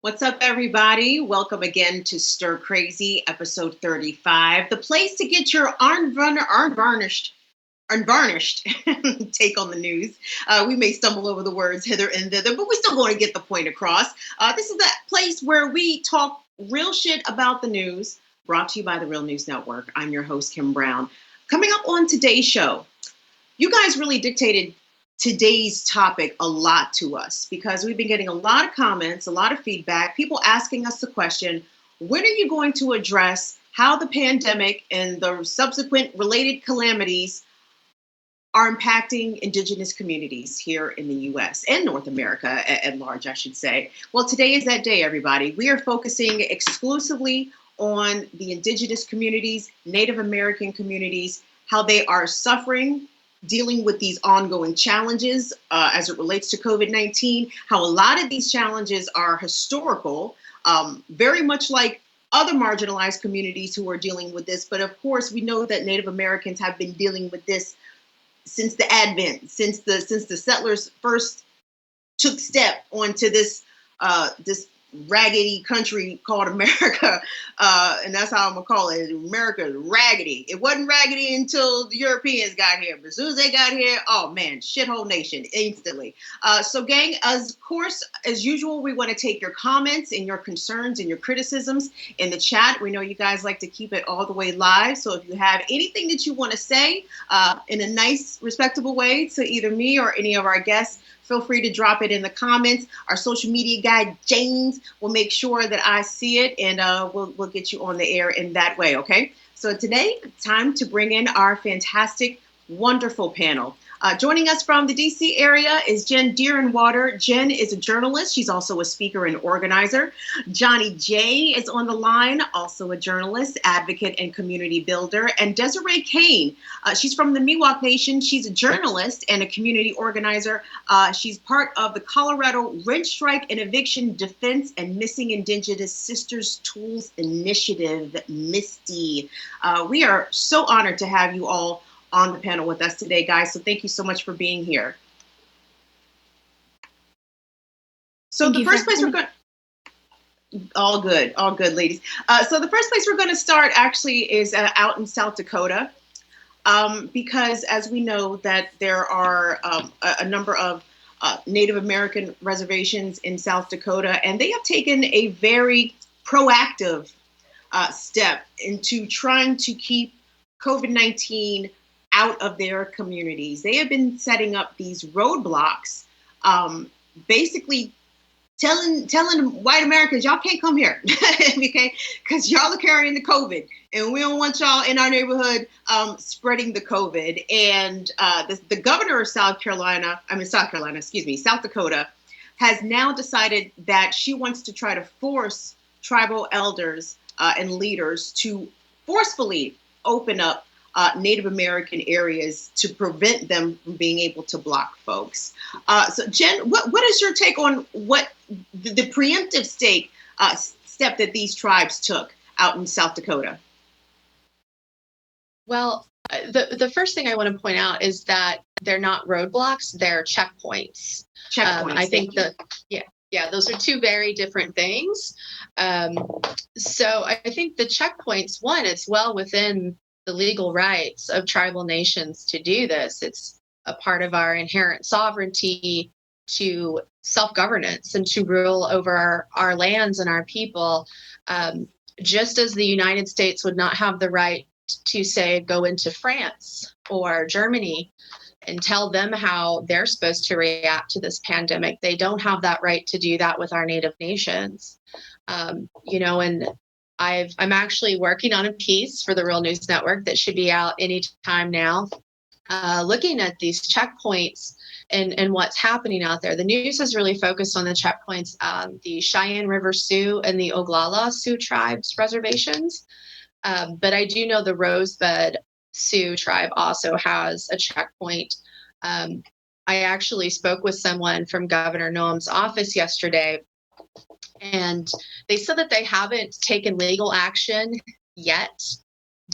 What's up, everybody? Welcome again to Stir Crazy, episode 35, the place to get your unvarnished take on the news. We may stumble over the words hither and thither, but we're still going to get the point across. This is that place where we talk real shit about the news, brought to you by the Real News Network. I'm your host, Kim Brown. Coming up on today's show, you guys really dictated today's topic a lot to us because we've been getting a lot of comments, a lot of feedback, people asking us the question, when are you going to address how the pandemic and the subsequent related calamities are impacting indigenous communities here in the US and North America at large, I should say. Well, today is that day, everybody. We are focusing exclusively on the indigenous communities, Native American communities, how they are suffering, dealing with these ongoing challenges as it relates to COVID-19, how a lot of these challenges are historical, very much like other marginalized communities who are dealing with this. But of course, we know that Native Americans have been dealing with this since the advent, since the settlers first took step onto this raggedy country called America, and that's how I'm gonna call it. America is raggedy. It wasn't raggedy until the Europeans got here, but as soon as they got here, oh man, shithole nation instantly. So, gang, of course, as usual, we want to take your comments and your concerns and your criticisms in the chat. We know you guys like to keep it all the way live, so if you have anything that you want to say in a nice, respectable way to either me or any of our guests, feel free to drop it in the comments. Our social media guy, James, will make sure that I see it, and we'll get you on the air in that way, okay? So today, time to bring in our fantastic, wonderful panel. Joining us from the DC area is Jen Deerenwater. Jen is a journalist. She's also a speaker and organizer. Johnny J is on the line, also a journalist, advocate, and community builder. And Desiree Kane, she's from the Miwok Nation. She's a journalist and a community organizer. She's part of the Colorado Rent Strike and Eviction Defense and Missing Indigenous Sisters Tools Initiative, MISTI. We are so honored to have you all on the panel with us today, guys. So thank you so much for being here. So the first place we're going, all good, ladies. So the first place we're going to start actually is out in South Dakota, because as we know that there are a number of Native American reservations in South Dakota, and they have taken a very proactive step into trying to keep COVID-19 out of their communities. They have been setting up these roadblocks, basically telling white Americans, y'all can't come here, okay? Because y'all are carrying the COVID, and we don't want y'all in our neighborhood spreading the COVID. And the governor of South Dakota, has now decided that she wants to try to force tribal elders and leaders to forcefully open up Native American areas to prevent them from being able to block folks. So Jen, what is your take on what the preemptive step that these tribes took out in South Dakota? Well, the first thing I want to point out is that they're not roadblocks, they're checkpoints. I think those are two very different things. So I think the checkpoints, one, it's well within the legal rights of tribal nations to do this. It's a part of our inherent sovereignty to self-governance and to rule over our lands and our people, just as the United States would not have the right to, say, go into France or Germany and tell them how they're supposed to react to this pandemic. They don't have that right to do that with our Native nations. And I'm actually working on a piece for the Real News Network that should be out anytime now, looking at these checkpoints and what's happening out there. The news has really focused on the checkpoints, the Cheyenne River Sioux and the Oglala Sioux tribes reservations. But I do know the Rosebud Sioux tribe also has a checkpoint. I actually spoke with someone from Governor Noem's office yesterday, and they said that they haven't taken legal action yet,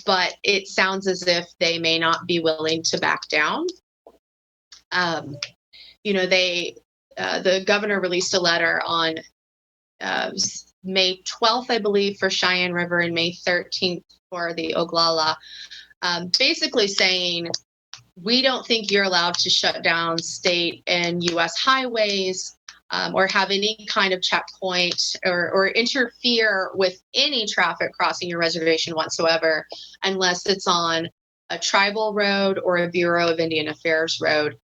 but it sounds as if they may not be willing to back down. The governor released a letter on May 12th, I believe, for Cheyenne River and May 13th for the Oglala, basically saying, we don't think you're allowed to shut down state and U.S. highways or have any kind of checkpoint or interfere with any traffic crossing your reservation whatsoever, unless it's on a tribal road or a Bureau of Indian Affairs road.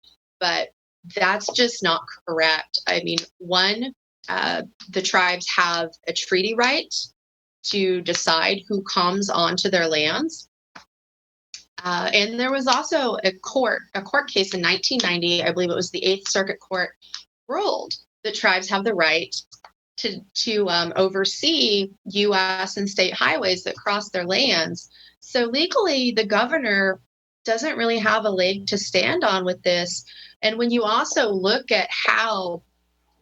But that's just not correct. I mean, one, the tribes have a treaty right to decide who comes onto their lands. And there was also a court case in 1990, I believe it was the Eighth Circuit Court, ruled that tribes have the right to oversee U.S. and state highways that cross their lands. So legally, the governor doesn't really have a leg to stand on with this. And when you also look at how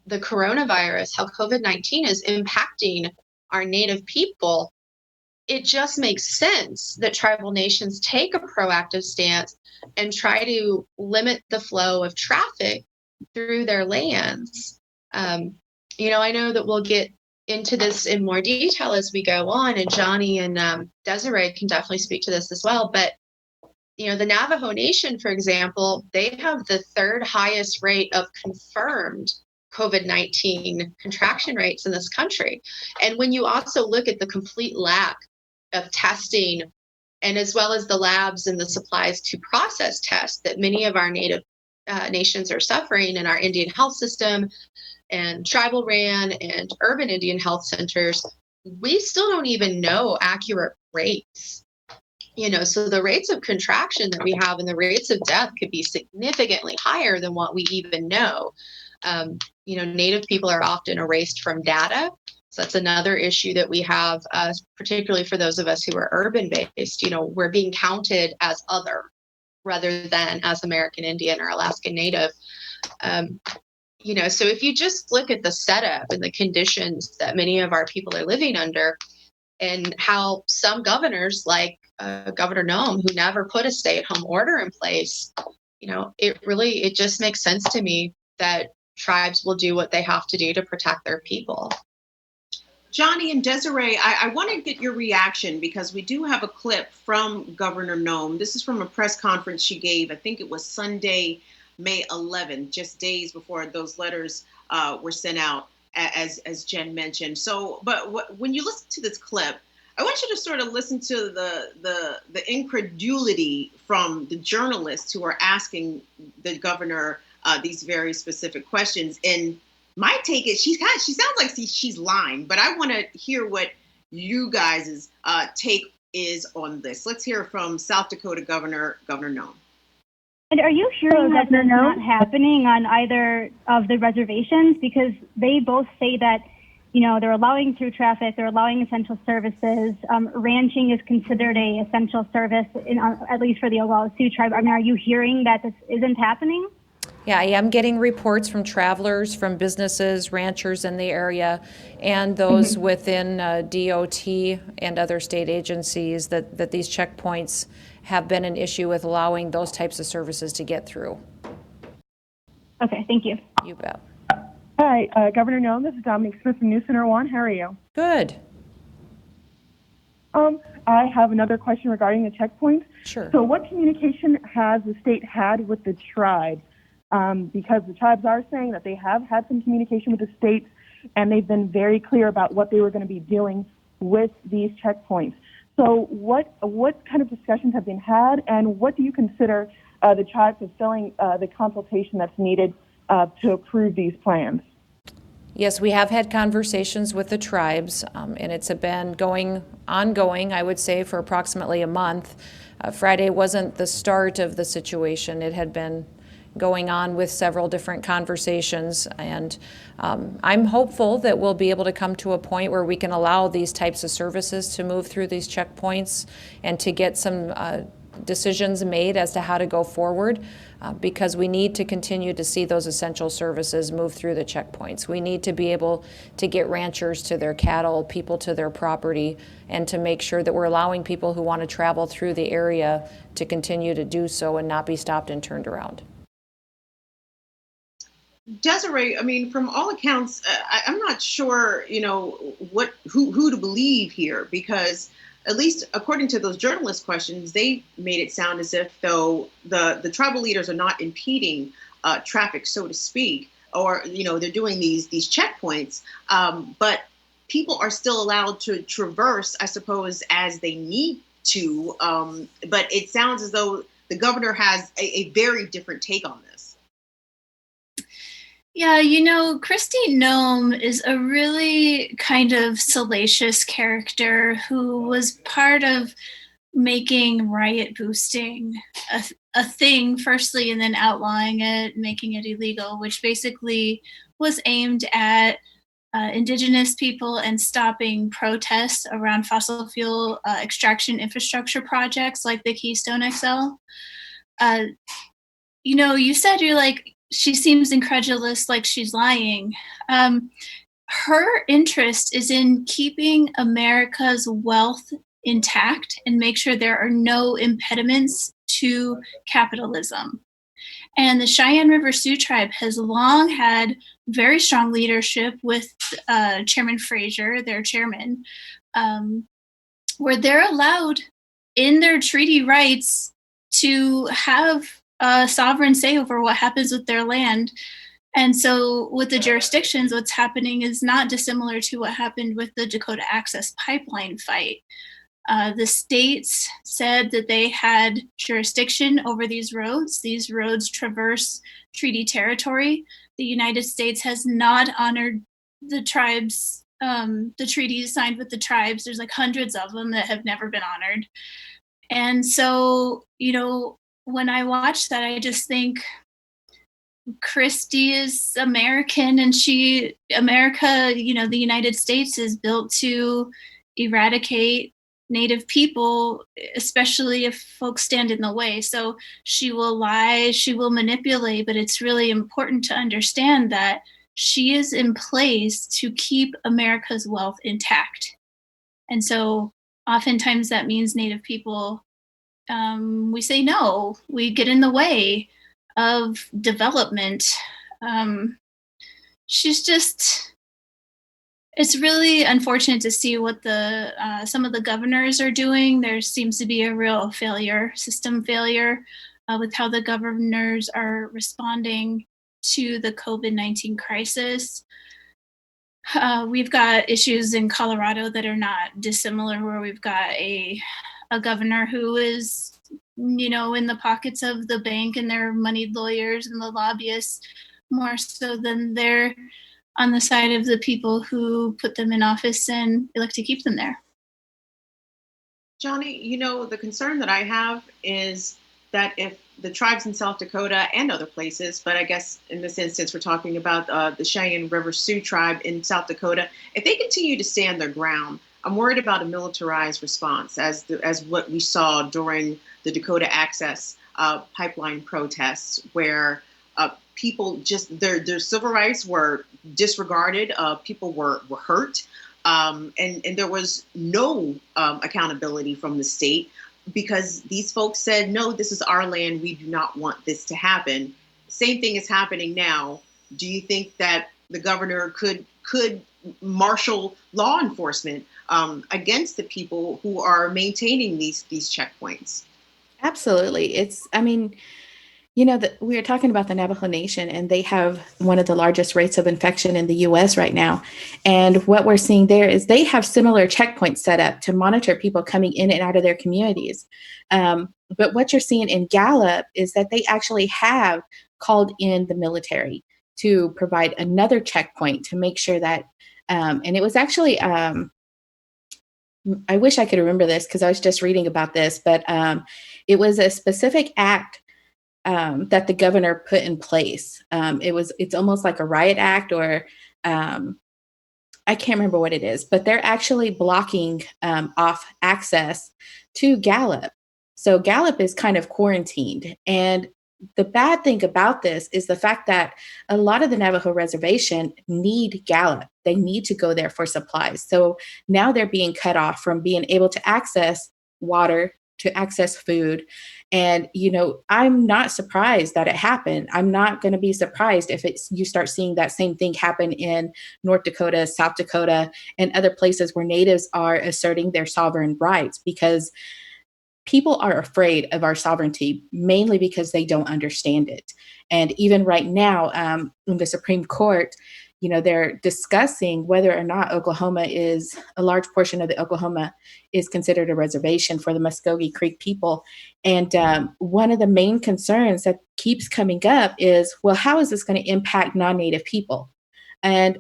the coronavirus, how COVID-19 is impacting our Native people, it just makes sense that tribal nations take a proactive stance and try to limit the flow of traffic through their lands. I know that we'll get into this in more detail as we go on, and Johnny and Desiree can definitely speak to this as well. But, the Navajo Nation, for example, they have the third highest rate of confirmed COVID-19 contraction rates in this country. And when you also look at the complete lack of testing, and as well as the labs and the supplies to process tests that many of our Native nations are suffering in our Indian health system and tribal ran and urban Indian health centers, we still don't even know accurate rates. So the rates of contraction that we have and the rates of death could be significantly higher than what we even know. Native people are often erased from data. So that's another issue that we have, particularly for those of us who are urban based. We're being counted as other rather than as American Indian or Alaskan Native. So if you just look at the setup and the conditions that many of our people are living under, and how some governors, like Governor Noem, who never put a stay-at-home order in place, it just makes sense to me that tribes will do what they have to do to protect their people. Johnny and Desiree, I want to get your reaction because we do have a clip from Governor Noem. This is from a press conference she gave. I think it was Sunday, May 11th, just days before those letters were sent out, as Jen mentioned. So, but when you listen to this clip, I want you to sort of listen to the incredulity from the journalists who are asking the governor these very specific questions. And my take is she sounds like she's lying, but I want to hear what you guys' take is on this. Let's hear from South Dakota Governor Noem. And are you hearing that that's not happening on either of the reservations? Because they both say that, they're allowing through traffic, they're allowing essential services. Ranching is considered a essential service, at least for the Oglala Sioux tribe. I mean, are you hearing that this isn't happening? Yeah, I am getting reports from travelers, from businesses, ranchers in the area, and those within DOT and other state agencies that these checkpoints have been an issue with allowing those types of services to get through. Okay, thank you. You bet. Hi, Governor Noem, this is Dominique Smith from News Center 1. How are you? Good. I have another question regarding the checkpoints. Sure. So what communication has the state had with the tribes? Because the tribes are saying that they have had some communication with the states, and they've been very clear about what they were going to be doing with these checkpoints. So what kind of discussions have been had, and what do you consider the tribes fulfilling the consultation that's needed to approve these plans? Yes, we have had conversations with the tribes, and it's been ongoing, I would say, for approximately a month. Friday wasn't the start of the situation. It had been going on with several different conversations, and I'm hopeful that we'll be able to come to a point where we can allow these types of services to move through these checkpoints and to get some decisions made as to how to go forward, because we need to continue to see those essential services move through the checkpoints. We need to be able to get ranchers to their cattle, people to their property, and to make sure that we're allowing people who want to travel through the area to continue to do so and not be stopped and turned around. Desiree, I mean, from all accounts, I'm not sure, who to believe here, because at least according to those journalist questions, they made it sound as if though the tribal leaders are not impeding traffic, so to speak, or they're doing these checkpoints, but people are still allowed to traverse, I suppose, as they need to. But it sounds as though the governor has a very different take on this. Yeah, Kristi Noem is a really kind of salacious character who was part of making riot boosting a thing, firstly, and then outlawing it, making it illegal, which basically was aimed at Indigenous people and stopping protests around fossil fuel extraction infrastructure projects like the Keystone XL. You said you're like, she seems incredulous, like she's lying. Her interest is in keeping America's wealth intact and make sure there are no impediments to capitalism. And the Cheyenne River Sioux Tribe has long had very strong leadership with Chairman Fraser, their chairman, where they're allowed in their treaty rights to have sovereign say over what happens with their land. And so with the jurisdictions, what's happening is not dissimilar to what happened with the Dakota Access Pipeline fight. The states said that they had jurisdiction over these roads. These roads traverse treaty territory. The United States has not honored the tribes, the treaties signed with the tribes. There's like hundreds of them that have never been honored. And so, when I watch that, I just think Kristi is American, and America, the United States is built to eradicate Native people, especially if folks stand in the way. So she will lie, she will manipulate, but it's really important to understand that she is in place to keep America's wealth intact. And so oftentimes that means Native people, we say no, we get in the way of development. It's really unfortunate to see what some of the governors are doing. There seems to be a real system failure with how the governors are responding to the COVID-19 crisis. We've got issues in Colorado that are not dissimilar, where we've got a governor who is, in the pockets of the bank and their moneyed lawyers and the lobbyists more so than they're on the side of the people who put them in office and elect to keep them there. Johnny, the concern that I have is that if the tribes in South Dakota and other places, but I guess in this instance we're talking about the Cheyenne River Sioux Tribe in South Dakota, if they continue to stand their ground, I'm worried about a militarized response, as what we saw during the Dakota Access Pipeline protests, where people just their civil rights were disregarded, people were hurt, and there was no accountability from the state, because these folks said, no, this is our land, we do not want this to happen. Same thing is happening now. Do you think that the governor could marshal law enforcement against the people who are maintaining these checkpoints? Absolutely. We are talking about the Navajo Nation, and they have one of the largest rates of infection in the U.S. right now. And what we're seeing there is they have similar checkpoints set up to monitor people coming in and out of their communities. But what you're seeing in Gallup is that they actually have called in the military to provide another checkpoint to make sure that, and it was actually, I wish I could remember this because I was just reading about this, but it was a specific act that the governor put in place. It's almost like a riot act, or I can't remember what it is, but they're actually blocking off access to Gallup. So Gallup is kind of quarantined. And the bad thing about this is the fact that a lot of the Navajo reservation need Gallup. They need to go there for supplies. So now they're being cut off from being able to access water, to access food. And, I'm not surprised that it happened. I'm not going to be surprised if you start seeing that same thing happen in North Dakota, South Dakota, and other places where natives are asserting their sovereign rights, because people are afraid of our sovereignty, mainly because they don't understand it. And even right now, in the Supreme Court, they're discussing whether or not a large portion of the Oklahoma is considered a reservation for the Muskogee Creek people. And one of the main concerns that keeps coming up is, well, how is this going to impact non-Native people? And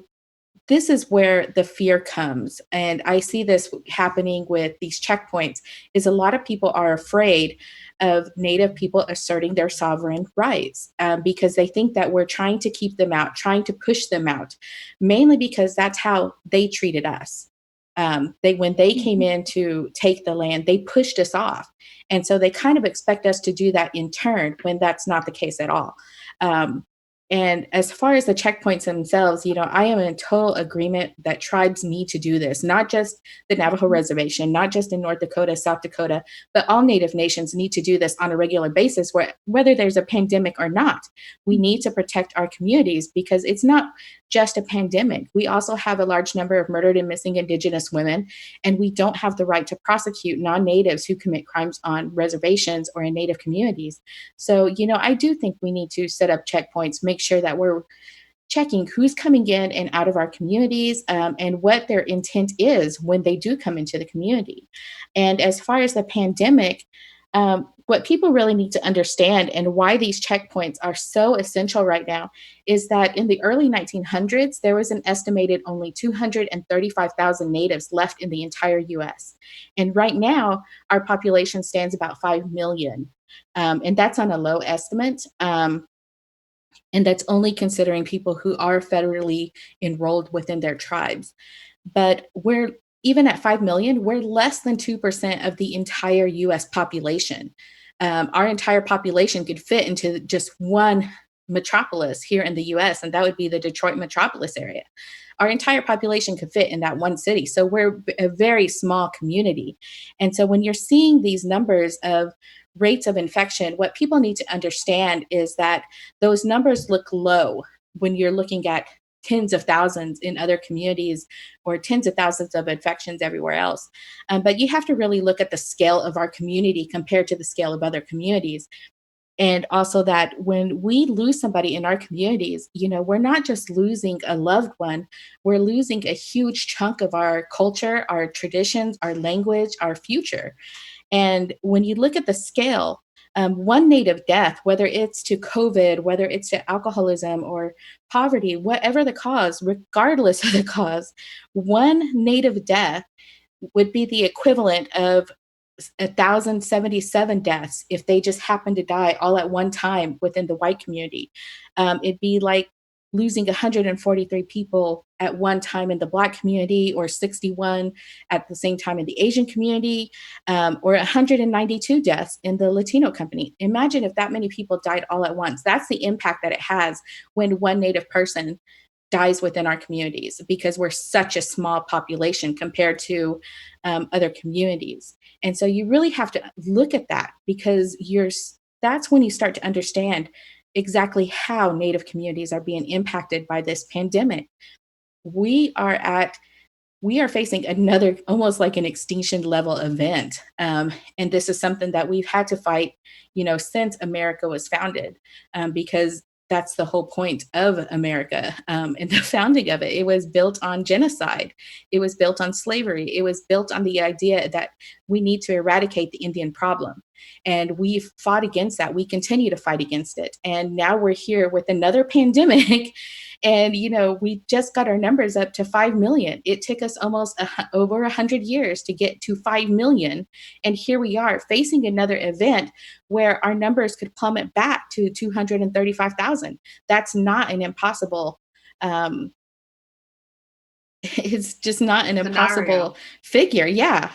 this is where the fear comes. And I see this happening with these checkpoints, is a lot of people are afraid of Native people asserting their sovereign rights, because they think that we're trying to keep them out, trying to push them out, mainly because that's how they treated us. When they came in to take the land, they pushed us off. And so they kind of expect us to do that in turn, when that's not the case at all. And as far as the checkpoints themselves, I am in total agreement that tribes need to do this, not just the Navajo Reservation, not just in North Dakota, South Dakota, but all Native nations need to do this on a regular basis, whether there's a pandemic or not. We need to protect our communities, because it's not just a pandemic. We also have a large number of murdered and missing Indigenous women, and we don't have the right to prosecute non-Natives who commit crimes on reservations or in Native communities. So, I do think we need to set up checkpoints, make sure that we're checking who's coming in and out of our communities, and what their intent is when they do come into the community. And as far as the pandemic, what people really need to understand, and why these checkpoints are so essential right now, is that in the early 1900s, there was an estimated only 235,000 natives left in the entire US. And right now, our population stands about 5 million. And that's on a low estimate. And that's only considering people who are federally enrolled within their tribes. But even at 5 million, we're less than 2% of the entire US population. Our entire population could fit into just one metropolis here in the US, and that would be the Detroit metropolis area. Our entire population could fit in that one city. So we're a very small community. And so when you're seeing these numbers of rates of infection, what people need to understand is that those numbers look low when you're looking at tens of thousands in other communities, or tens of thousands of infections everywhere else. But you have to really look at the scale of our community compared to the scale of other communities. And also that when we lose somebody in our communities, we're not just losing a loved one, we're losing a huge chunk of our culture, our traditions, our language, our future. And when you look at the scale, one Native death, whether it's to COVID, whether it's to alcoholism or poverty, whatever the cause, regardless of the cause, one Native death would be the equivalent of 1,077 deaths if they just happened to die all at one time within the white community. It'd be like losing 143 people at one time in the Black community, or 61 at the same time in the Asian community, or 192 deaths in the Latino company. Imagine if that many people died all at once. That's the impact that it has when one Native person dies within our communities, because we're such a small population compared to other communities. And so you really have to look at that, because that's when you start to understand exactly how Native communities are being impacted by this pandemic. We are facing another, almost like an extinction level event. And this is something that we've had to fight, since America was founded, because that's the whole point of America, and the founding of it. It was built on genocide. It was built on slavery. It was built on the idea that we need to eradicate the Indian problem. And we've fought against that. We continue to fight against it. And now we're here with another pandemic. And, we just got our numbers up to 5 million. It took us almost over 100 years to get to 5 million. And here we are facing another event where our numbers could plummet back to 235,000. That's not an impossible, it's just not an impossible figure. Yeah,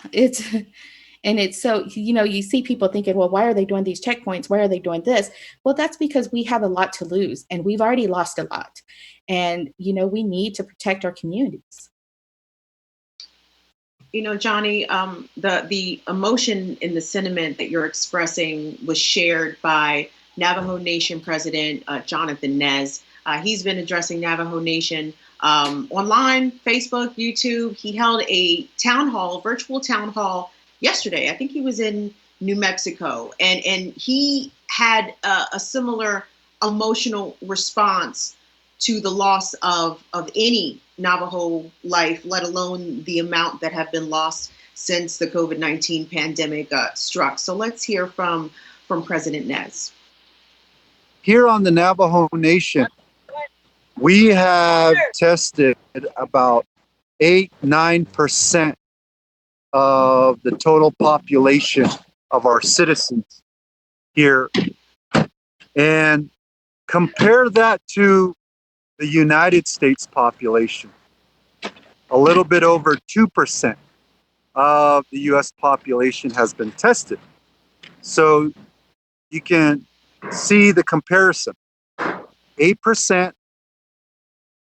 and it's so, you see people thinking, well, why are they doing these checkpoints? Why are they doing this? Well, that's because we have a lot to lose, and we've already lost a lot. And, we need to protect our communities. You know, Johnny, the emotion and the sentiment that you're expressing was shared by Navajo Nation President Jonathan Nez. He's been addressing Navajo Nation online, Facebook, YouTube. He held a town hall, virtual town hall yesterday. I think he was in New Mexico, and he had a similar emotional response to the loss of any Navajo life, let alone the amount that have been lost since the COVID-19 pandemic struck. So let's hear from President Nez. Here on the Navajo Nation, we have tested about 8-9% of the total population of our citizens here. And compare that to the United States population. A little bit over 2% of the US population has been tested. So you can see the comparison. 8%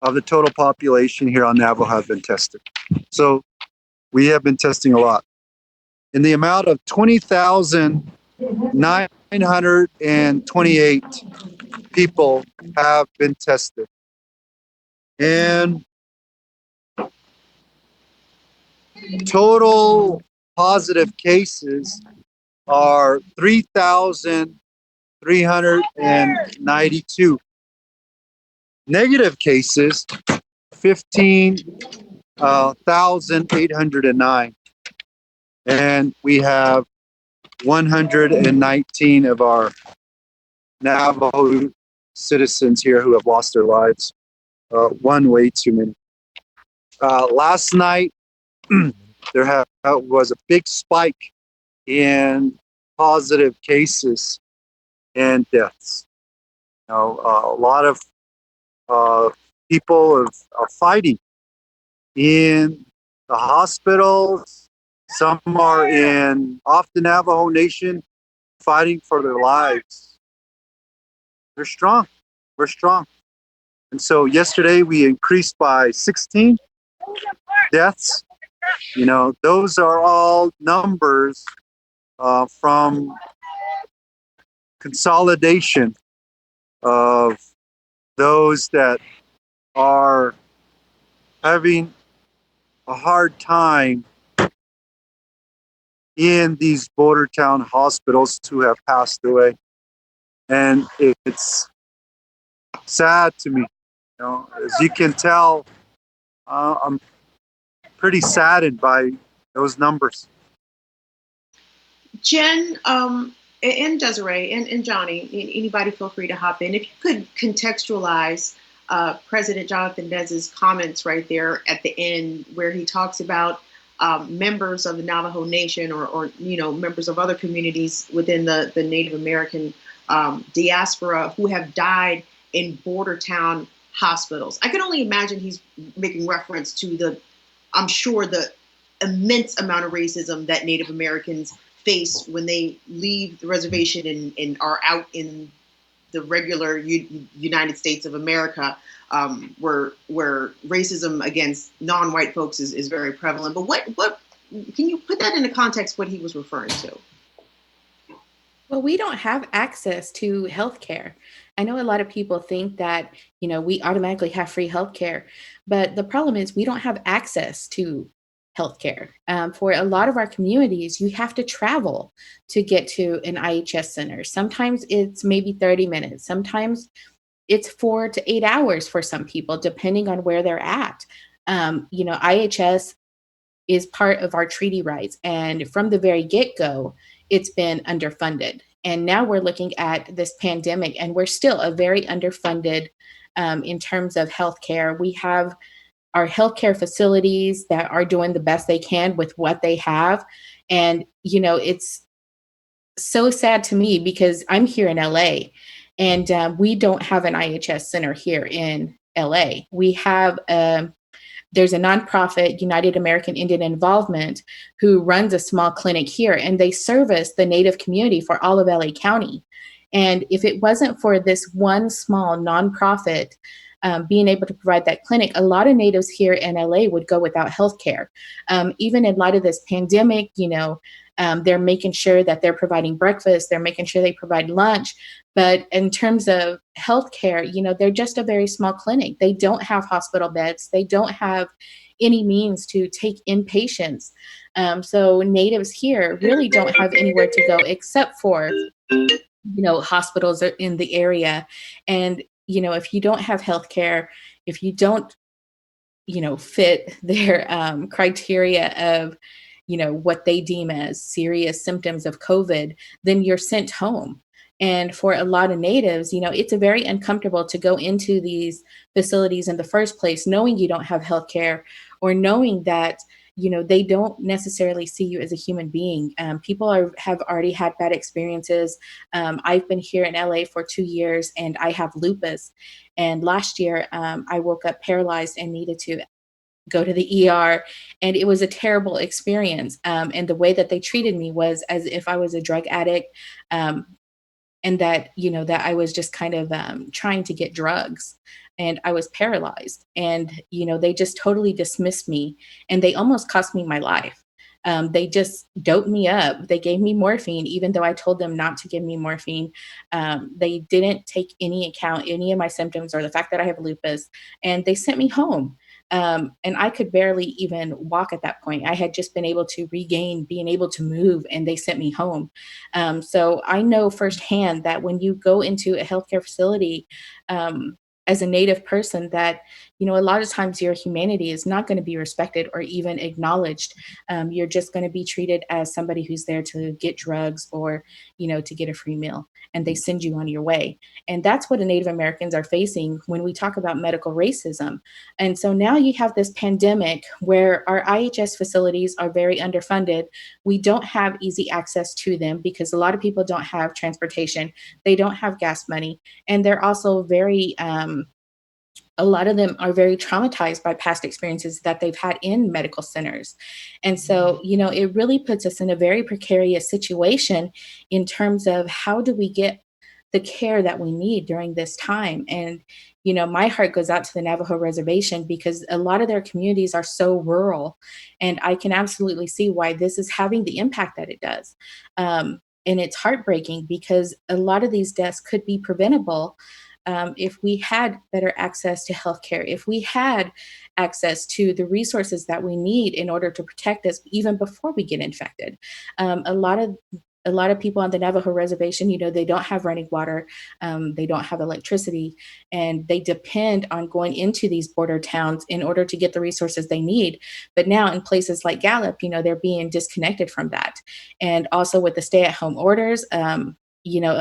of the total population here on Navajo have been tested. So we have been testing a lot. In the amount of 20,928 people have been tested. And total positive cases are 3,392. Negative cases, 15,809. And we have 119 of our Navajo citizens here who have lost their lives. One way too many. Last night, there was a big spike in positive cases and deaths. You know, a lot of people are fighting in the hospitals. Some are off the Navajo Nation fighting for their lives. They're strong. We're strong. And so yesterday we increased by 16 deaths. You know, those are all numbers from consolidation of those that are having a hard time in these border town hospitals who have passed away. And it's sad to me. You know, as you can tell, I'm pretty saddened by those numbers. Jen and Desiree and Johnny, anybody feel free to hop in. If you could contextualize President Jonathan Nez's comments right there at the end, where he talks about members of the Navajo Nation or you know, members of other communities within the Native American diaspora who have died in border town hospitals. I can only imagine he's making reference to I'm sure the immense amount of racism that Native Americans face when they leave the reservation and are out in the regular United States of America, where racism against non-white folks is very prevalent. But what can you put that into context? What he was referring to? Well, we don't have access to healthcare. I know a lot of people think that, you know, we automatically have free healthcare, but the problem is we don't have access to healthcare. For a lot of our communities, you have to travel to get to an IHS center. Sometimes it's maybe 30 minutes. Sometimes it's 4 to 8 hours for some people, depending on where they're at. You know, IHS is part of our treaty rights. And from the very get-go, it's been underfunded. And now we're looking at this pandemic, and we're still a very underfunded in terms of healthcare. We have our healthcare facilities that are doing the best they can with what they have. And, you know, it's so sad to me because I'm here in LA and we don't have an IHS center here in LA. We have there's a nonprofit, United American Indian Involvement, who runs a small clinic here, and they service the Native community for all of LA County. And if it wasn't for this one small nonprofit being able to provide that clinic, a lot of natives here in LA would go without health care. Even in light of this pandemic, they're making sure that they're providing breakfast, they're making sure they provide lunch. But in terms of healthcare, they're just a very small clinic. They don't have hospital beds. They don't have any means to take in patients. So natives here really don't have anywhere to go except for, hospitals are in the area. And, if you don't have healthcare, if you don't, fit their criteria of, what they deem as serious symptoms of COVID, then you're sent home. And for a lot of natives, it's very uncomfortable to go into these facilities in the first place, knowing you don't have healthcare, or knowing that, they don't necessarily see you as a human being. People have already had bad experiences. I've been here in LA for 2 years, and I have lupus. And last year, I woke up paralyzed and needed to go to the ER, and it was a terrible experience. And the way that they treated me was as if I was a drug addict, and that, that I was just kind of trying to get drugs, and I was paralyzed. And, they just totally dismissed me, and they almost cost me my life. They just doped me up. They gave me morphine, even though I told them not to give me morphine. They didn't take any account, any of my symptoms or the fact that I have lupus, and they sent me home. And I could barely even walk at that point. I had just been able to regain being able to move, and they sent me home. So I know firsthand that when you go into a healthcare facility, as a Native person, that, a lot of times your humanity is not going to be respected or even acknowledged. You're just going to be treated as somebody who's there to get drugs or, to get a free meal, and they send you on your way. And that's what the Native Americans are facing when we talk about medical racism. And so now you have this pandemic where our IHS facilities are very underfunded. We don't have easy access to them because a lot of people don't have transportation. They don't have gas money. And they're also very, a lot of them are very traumatized by past experiences that they've had in medical centers. And so, it really puts us in a very precarious situation in terms of how do we get the care that we need during this time. And, my heart goes out to the Navajo Reservation because a lot of their communities are so rural, and I can absolutely see why this is having the impact that it does. And it's heartbreaking because a lot of these deaths could be preventable if we had better access to healthcare, if we had access to the resources that we need in order to protect us even before we get infected. A lot of people on the Navajo Reservation, they don't have running water, they don't have electricity, and they depend on going into these border towns in order to get the resources they need. But now in places like Gallup, they're being disconnected from that. And also with the stay-at-home orders, a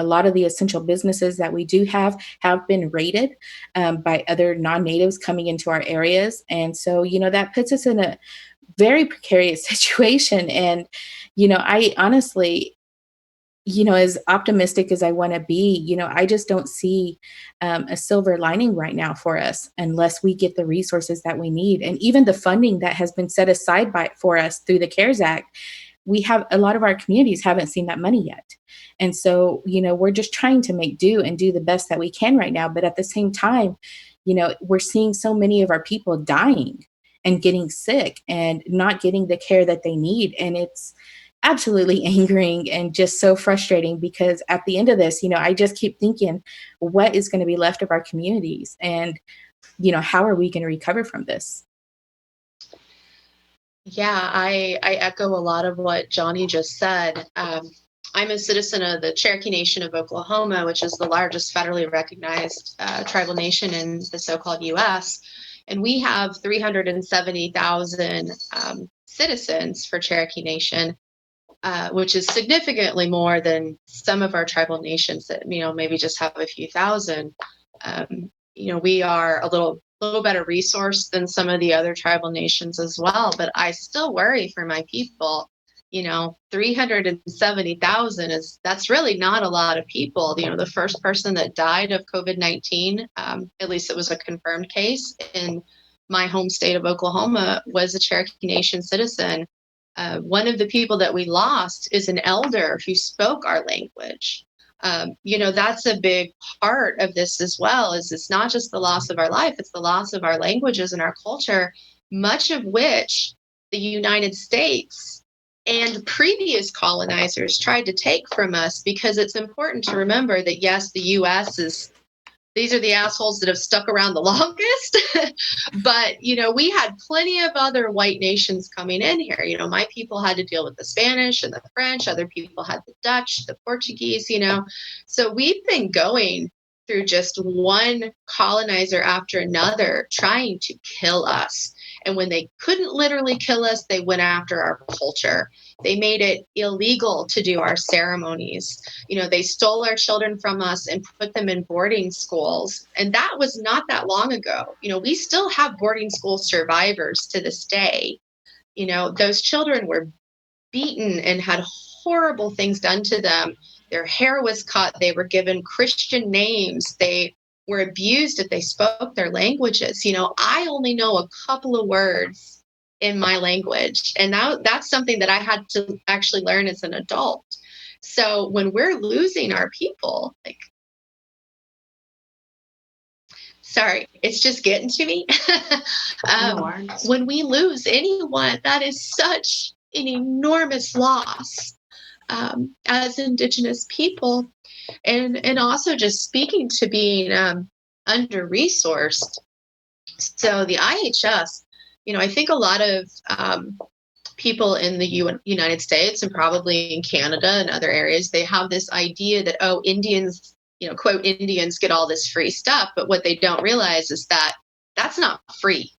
lot of the essential businesses that we do have been raided by other non-natives coming into our areas. And so, that puts us in a very precarious situation. And, I honestly, as optimistic as I want to be, I just don't see a silver lining right now for us unless we get the resources that we need. And even the funding that has been set aside for us through the CARES Act, we have a lot of our communities haven't seen that money yet. And so, we're just trying to make do and do the best that we can right now. But at the same time, we're seeing so many of our people dying and getting sick and not getting the care that they need. And it's absolutely angering and just so frustrating because at the end of this, I just keep thinking, what is going to be left of our communities? And, how are we going to recover from this? Yeah, I echo a lot of what Johnny just said. I'm a citizen of the Cherokee Nation of Oklahoma, which is the largest federally recognized tribal nation in the so-called U.S. And we have 370,000 citizens for Cherokee Nation, which is significantly more than some of our tribal nations that, maybe just have a few thousand. We are a little better resourced than some of the other tribal nations as well, but I still worry for my people. 370,000 that's really not a lot of people. The first person that died of COVID-19, at least it was a confirmed case in my home state of Oklahoma, was a Cherokee Nation citizen. One of the people that we lost is an elder who spoke our language. That's a big part of this as well, is it's not just the loss of our life, it's the loss of our languages and our culture, much of which the United States and previous colonizers tried to take from us, because it's important to remember that, yes, the U.S. these are the assholes that have stuck around the longest. But, we had plenty of other white nations coming in here. My people had to deal with the Spanish and the French. Other people had the Dutch, the Portuguese, So we've been going through just one colonizer after another trying to kill us. And when they couldn't literally kill us, they went after our culture. They made it illegal to do our ceremonies. They stole our children from us and put them in boarding schools. And that was not that long ago. We still have boarding school survivors to this day. Those children were beaten and had horrible things done to them. Their hair was cut. They were given Christian names. They were abused if they spoke their languages. I only know a couple of words in my language. And that's something that I had to actually learn as an adult. So when we're losing our people, sorry, it's just getting to me. When we lose anyone, that is such an enormous loss as Indigenous people. And also just speaking to being under-resourced. So the IHS, I think a lot of people in the United States and probably in Canada and other areas, they have this idea that, Indians, quote, Indians get all this free stuff. But what they don't realize is that that's not free.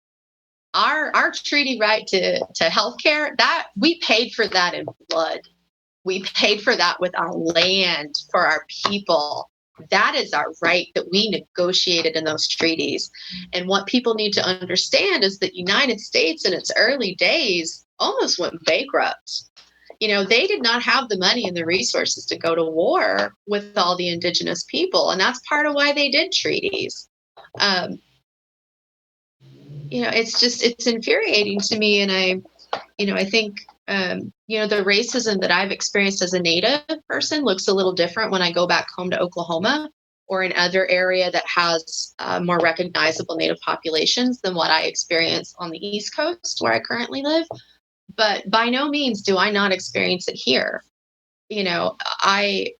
Our treaty right to healthcare, that we paid for that in blood. We paid for that with our land, for our people. That is our right that we negotiated in those treaties. And what people need to understand is that the United States in its early days almost went bankrupt. They did not have the money and the resources to go to war with all the Indigenous people. And that's part of why they did treaties. It's infuriating to me. And I think, the racism that I've experienced as a Native person looks a little different when I go back home to Oklahoma or in other area that has more recognizable Native populations than what I experience on the East Coast where I currently live. But by no means do I not experience it here. I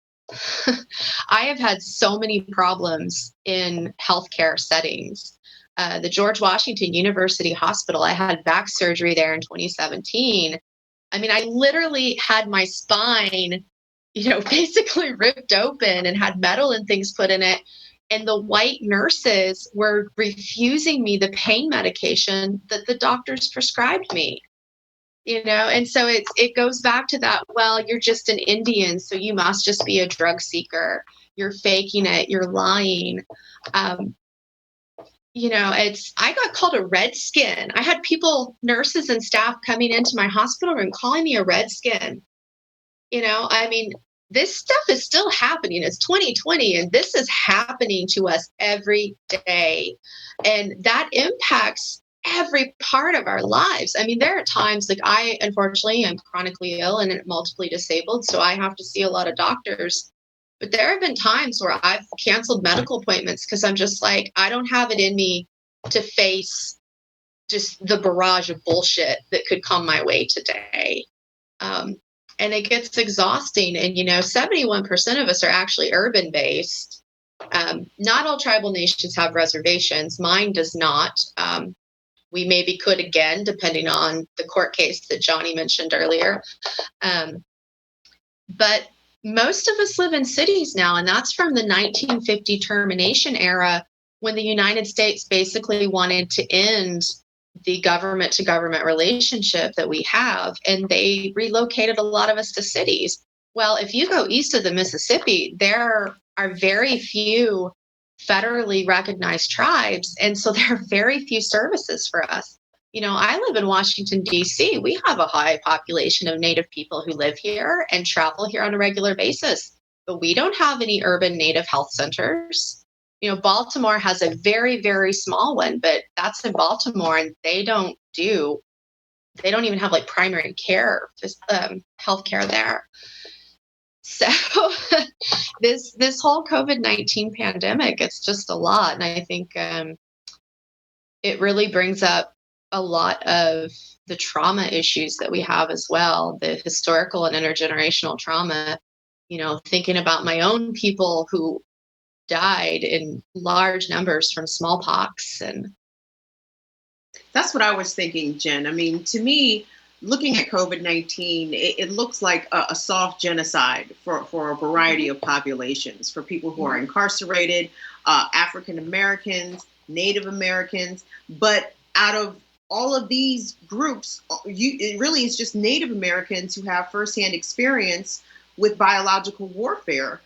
have had so many problems in healthcare settings. The George Washington University Hospital, I had back surgery there in 2017. I literally had my spine, basically ripped open and had metal and things put in it. And the white nurses were refusing me the pain medication that the doctors prescribed me. And so it goes back to that, well, you're just an Indian, so you must just be a drug seeker. You're faking it. You're lying. I got called a redskin. I had people, nurses and staff coming into my hospital room calling me a redskin. This stuff is still happening. It's 2020 and this is happening to us every day. And that impacts every part of our lives. There are times I, unfortunately, am chronically ill and multiply disabled. So I have to see a lot of doctors. But there have been times where I've canceled medical appointments because I'm just I don't have it in me to face just the barrage of bullshit that could come my way today. And it gets exhausting. And, 71% of us are actually urban based. Not all tribal nations have reservations. Mine does not. We maybe could again, depending on the court case that Johnny mentioned earlier. But most of us live in cities now, and that's from the 1950 termination era when the United States basically wanted to end the government to government relationship that we have, and they relocated a lot of us to cities. Well, if you go east of the Mississippi, there are very few federally recognized tribes, and so there are very few services for us. I live in Washington, D.C. We have a high population of Native people who live here and travel here on a regular basis, but we don't have any urban Native health centers. Baltimore has a very, very small one, but that's in Baltimore, and they don't even have primary care, healthcare there. So this whole COVID-19 pandemic, it's just a lot. And I think it really brings up a lot of the trauma issues that we have as well, the historical and intergenerational trauma. You know, thinking about my own people who died in large numbers from smallpox. And that's what I was thinking, Jen. I mean, to me, looking at COVID-19, it looks like a soft genocide for a variety of populations, for people who are incarcerated, African Americans, Native Americans. But out of all of these groups, it really is just Native Americans who have firsthand experience with biological warfare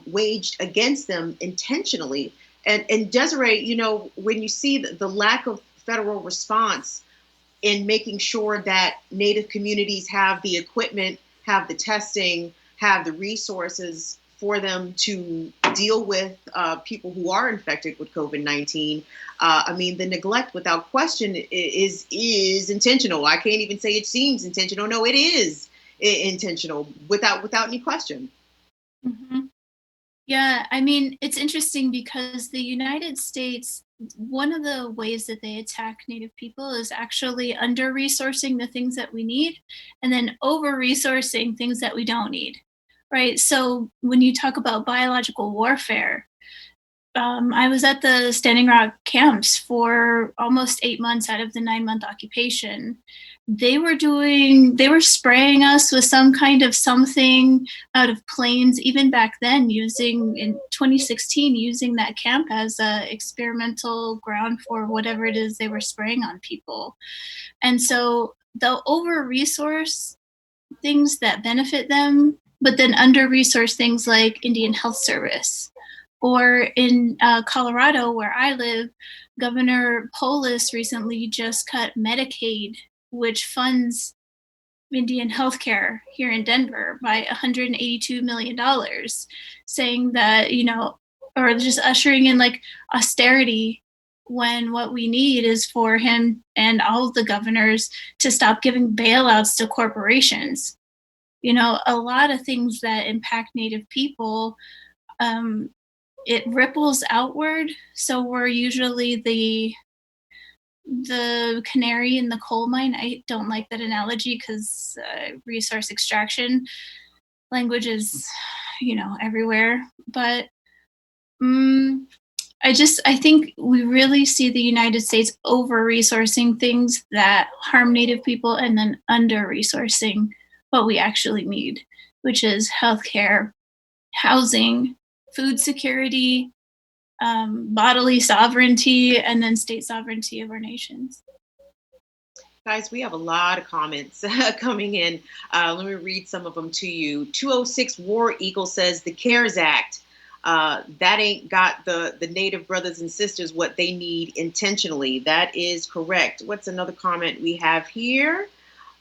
waged against them intentionally. And Desiree, you know, when you see the lack of federal response in making sure that Native communities have the equipment, have the testing, have the resources for them to deal with people who are infected with COVID-19. I mean, the neglect, without question, is intentional. I can't even say it seems intentional. No, it is intentional, without any question. Mm-hmm. Yeah, I mean, it's interesting because the United States, one of the ways that they attack Native people is actually under-resourcing the things that we need and then over-resourcing things that we don't need, right? So when you talk about biological warfare, I was at the Standing Rock camps for almost 8 months out of the 9-month occupation. They were spraying us with some kind of something out of planes, even back then, in 2016, using that camp as a experimental ground for whatever it is they were spraying on people. And so they'll over-resource things that benefit them, but then under-resource things like Indian Health Service. Or in Colorado, where I live, Governor Polis recently just cut Medicaid, which funds Indian healthcare here in Denver, by $182 million, saying that, you know, or just ushering in like austerity when what we need is for him and all of the governors to stop giving bailouts to corporations. You know, a lot of things that impact Native people, it ripples outward. So we're usually the canary in the coal mine. I don't like that analogy because resource extraction language is, you know, everywhere. But I think we really see the United States over-resourcing things that harm Native people and then under-resourcing what we actually need, which is healthcare, housing, food security, bodily sovereignty, and then state sovereignty of our nations. Guys, we have a lot of comments coming in. Let me read some of them to you. 206 War Eagle says the CARES Act, that ain't got the Native brothers and sisters what they need intentionally. That is correct. What's another comment we have here?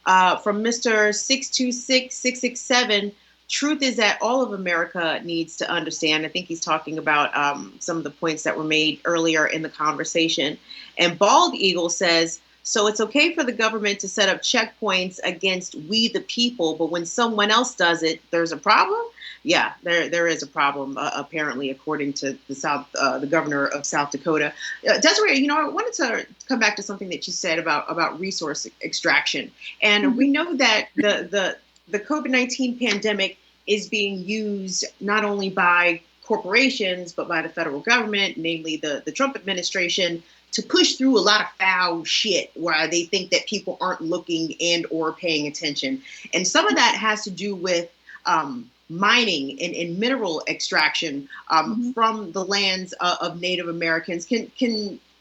From Mr. 626667, truth is that all of America needs to understand. I think he's talking about some of the points that were made earlier in the conversation. And Bald Eagle says, so it's okay for the government to set up checkpoints against we the people, but when someone else does it, there's a problem? Yeah, there is a problem, apparently, according to the governor of South Dakota. Desiree, you know, I wanted to come back to something that you said about resource extraction. And we know that the COVID-19 pandemic is being used not only by corporations, but by the federal government, namely the Trump administration, to push through a lot of foul shit where they think that people aren't looking and or paying attention. And some of that has to do with mining and mineral extraction from the lands of Native Americans.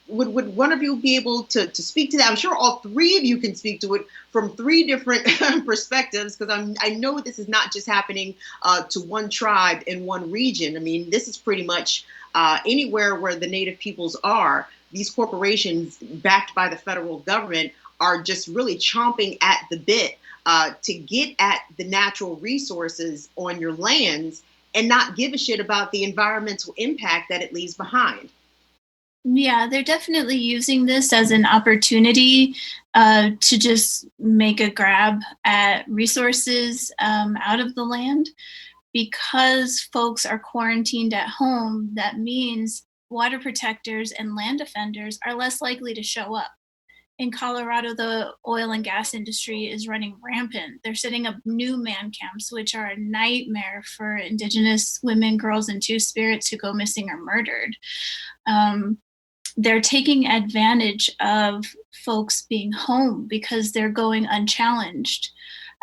Would one of you be able to speak to that? I'm sure all three of you can speak to it from three different perspectives, because I know this is not just happening to one tribe in one region. I mean, this is pretty much anywhere where the Native peoples are. These corporations backed by the federal government are just really chomping at the bit to get at the natural resources on your lands and not give a shit about the environmental impact that it leaves behind. Yeah, they're definitely using this as an opportunity to just make a grab at resources out of the land, because folks are quarantined at home, that means water protectors and land defenders are less likely to show up. In Colorado, the oil and gas industry is running rampant. They're setting up new man camps, which are a nightmare for Indigenous women, girls, and Two-Spirits who go missing or murdered. They're taking advantage of folks being home because they're going unchallenged.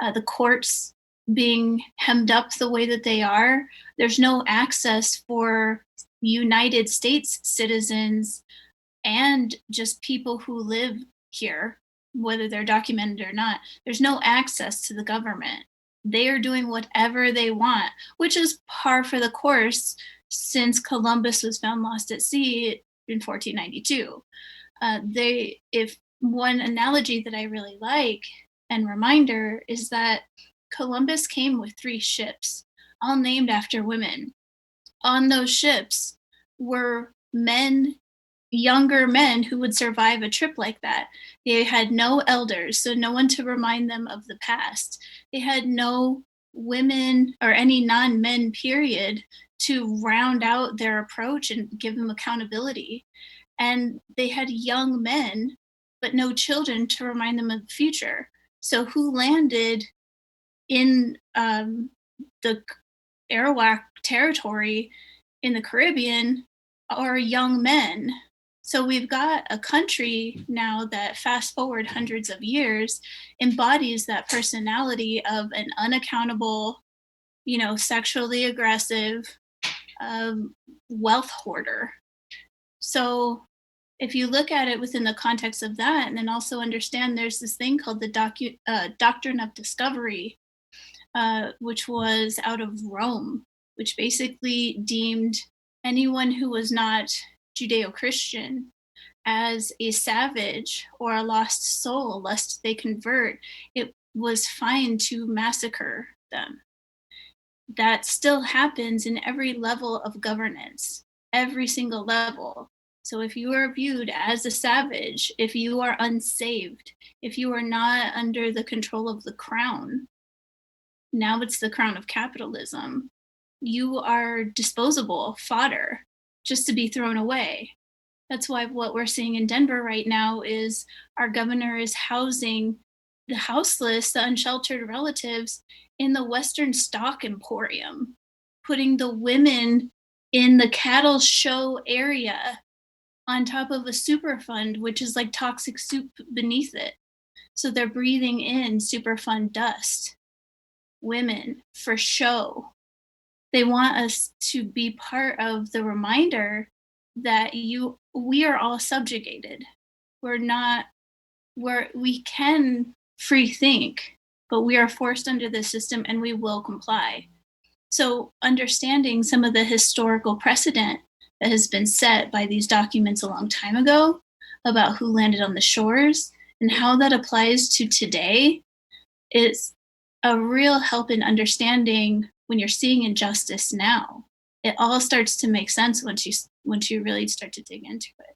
The courts being hemmed up the way that they are, there's no access for United States citizens and just people who live here, whether they're documented or not. There's no access to the government. They are doing whatever they want, which is par for the course since Columbus was found lost at sea in 1492. If one analogy that I really like and reminder is that Columbus came with 3 ships, all named after women. On those ships were men, younger men who would survive a trip like that. They had no elders, so no one to remind them of the past. They had no women or any non-men, period, to round out their approach and give them accountability. And they had young men, but no children to remind them of the future. So who landed in the Arawak territory in the Caribbean are young men. So we've got a country now that, fast forward hundreds of years, embodies that personality of an unaccountable, sexually aggressive wealth hoarder. So if you look at it within the context of that, and then also understand there's this thing called the Doctrine of Discovery, which was out of Rome, which basically deemed anyone who was not Judeo-Christian as a savage or a lost soul, lest they convert. It was fine to massacre them. That still happens in every level of governance, every single level. So if you are viewed as a savage, if you are unsaved, if you are not under the control of the crown, now it's the crown of capitalism, you are disposable fodder just to be thrown away. That's why what we're seeing in Denver right now is our governor is housing the houseless, the unsheltered relatives in the Western Stock Emporium, putting the women in the cattle show area on top of a super fund, which is like toxic soup beneath it. So they're breathing in Superfund dust. Women for show. They want us to be part of the reminder that we are all subjugated. We can free think, but we are forced under the system and we will comply. So understanding some of the historical precedent that has been set by these documents a long time ago about who landed on the shores and how that applies to today is a real help in understanding when you're seeing injustice now. It all starts to make sense once you really start to dig into it.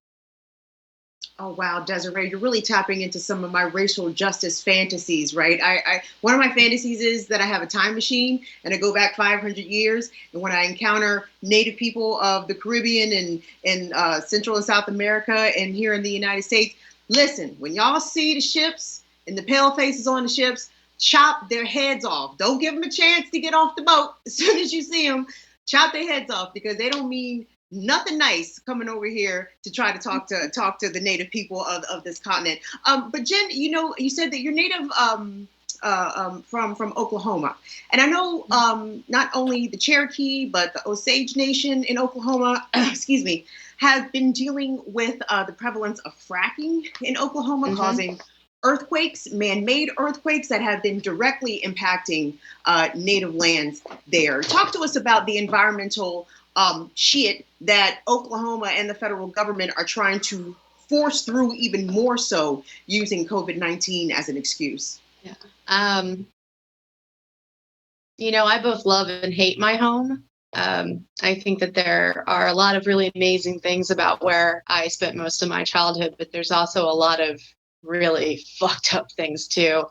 Oh, wow, Desiree, you're really tapping into some of my racial justice fantasies, right? One of my fantasies is that I have a time machine and I go back 500 years. And when I encounter Native people of the Caribbean and Central and South America and here in the United States, listen, when y'all see the ships and the pale faces on the ships, chop their heads off. Don't give them a chance to get off the boat. As soon as you see them, chop their heads off, because they don't mean nothing nice coming over here to try to talk to the Native people of this continent. But Jen, you said that you're Native from Oklahoma, and I know not only the Cherokee but the Osage Nation in Oklahoma, excuse me, have been dealing with the prevalence of fracking in Oklahoma, causing earthquakes, man-made earthquakes that have been directly impacting Native lands there. Talk to us about the environmental shit that Oklahoma and the federal government are trying to force through, even more so using COVID-19 as an excuse. Yeah. I both love and hate my home. I think that there are a lot of really amazing things about where I spent most of my childhood, but there's also a lot of really fucked up things too.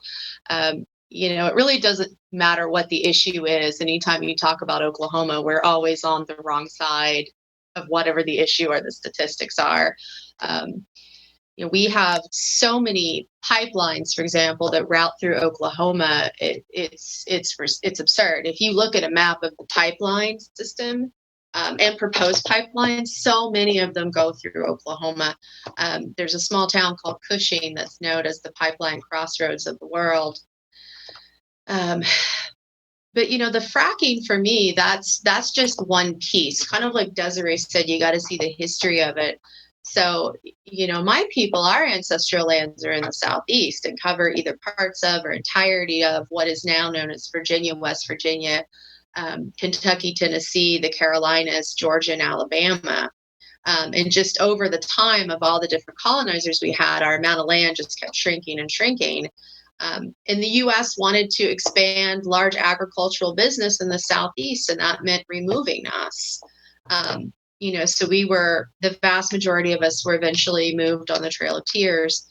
it really doesn't matter what the issue is. Anytime you talk about Oklahoma, we're always on the wrong side of whatever the issue or the statistics are. We have so many pipelines, for example, that route through Oklahoma. It's absurd. If you look at a map of the pipeline system and proposed pipelines, so many of them go through Oklahoma. There's a small town called Cushing that's known as the pipeline crossroads of the world. But the fracking for me, that's just one piece. Kind of like Desiree said, you got to see the history of it. So, my people, our ancestral lands are in the Southeast and cover either parts of or entirety of what is now known as Virginia, West Virginia, Kentucky, Tennessee, the Carolinas, Georgia, and Alabama. And just over the time of all the different colonizers we had, our amount of land just kept shrinking and shrinking. And the U.S. wanted to expand large agricultural business in the Southeast, and that meant removing us. So the vast majority of us were eventually moved on the Trail of Tears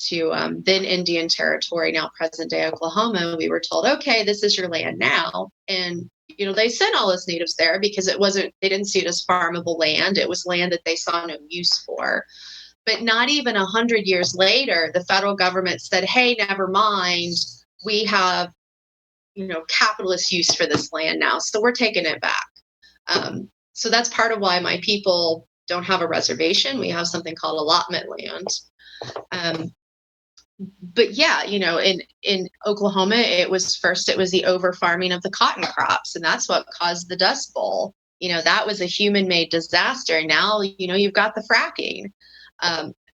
to then Indian Territory, now present-day Oklahoma. We were told, okay, this is your land now. And, they sent all us natives there because they didn't see it as farmable land. It was land that they saw no use for. But not even 100 years later, the federal government said, hey, never mind, we have, capitalist use for this land now, so we're taking it back. So that's part of why my people don't have a reservation. We have something called allotment land. But yeah, in Oklahoma, it was the over farming of the cotton crops, and that's what caused the Dust Bowl. That was a human-made disaster. Now, you've got the fracking.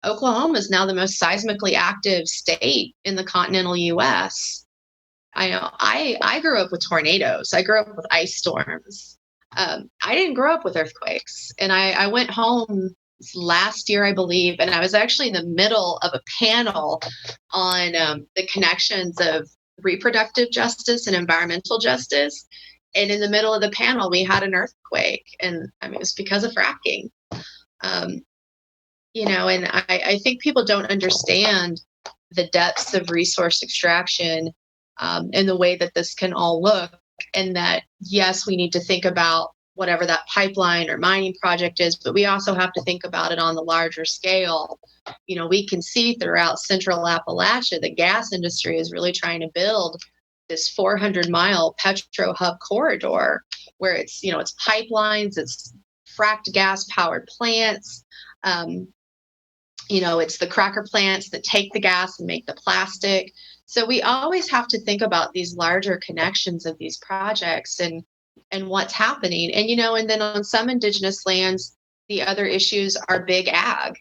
Oklahoma is now the most seismically active state in the continental U.S. I know I grew up with tornadoes. I grew up with ice storms. I didn't grow up with earthquakes. And I went home last year, I believe, and I was actually in the middle of a panel on the connections of reproductive justice and environmental justice. And in the middle of the panel, we had an earthquake. And it was because of fracking. And I think people don't understand the depths of resource extraction and the way that this can all look. And that, yes, we need to think about whatever that pipeline or mining project is, but we also have to think about it on the larger scale. We can see throughout central Appalachia, the gas industry is really trying to build this 400-mile petro hub corridor where it's pipelines, it's fracked gas powered plants. It's the cracker plants that take the gas and make the plastic. So we always have to think about these larger connections of these projects and what's happening. And then on some indigenous lands, the other issues are big ag.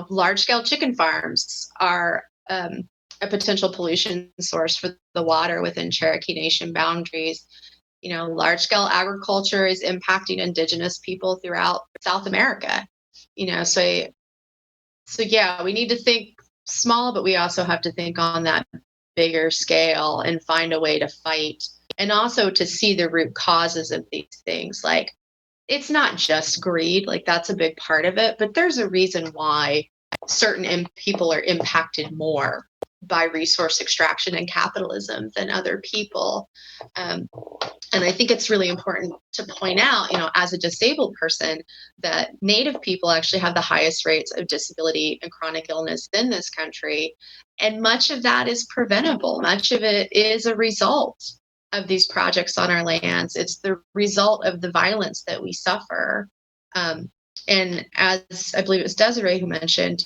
Large scale chicken farms are a potential pollution source for the water within Cherokee Nation boundaries. Large scale agriculture is impacting indigenous people throughout South America. So yeah, we need to think small, but we also have to think on that bigger scale and find a way to fight, and also to see the root causes of these things. Like, it's not just greed, like that's a big part of it, but there's a reason why certain people are impacted more by resource extraction and capitalism than other people. And I think it's really important to point out, as a disabled person, that Native people actually have the highest rates of disability and chronic illness in this country. And much of that is preventable. Much of it is a result of these projects on our lands. It's the result of the violence that we suffer. And as I believe it was Desiree who mentioned,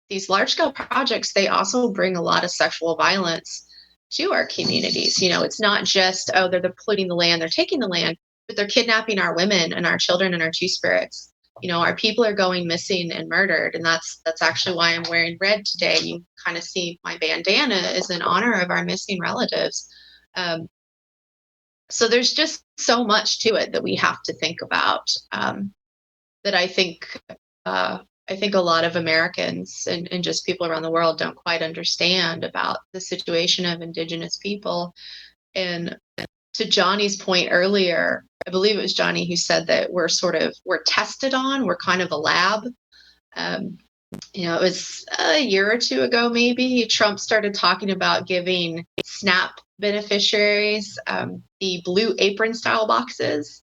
these large scale projects, they also bring a lot of sexual violence to our communities. It's not just, they're polluting the land, they're taking the land, but they're kidnapping our women and our children and our two-spirits. Our people are going missing and murdered. And that's actually why I'm wearing red today. You kind of see my bandana is in honor of our missing relatives. So there's just so much to it that we have to think about, that I think a lot of Americans and just people around the world don't quite understand about the situation of Indigenous people. And to Johnny's point earlier, I believe it was Johnny who said that we're tested on, we're kind of a lab. It was a year or two ago, maybe, Trump started talking about giving SNAP beneficiaries the blue apron style boxes.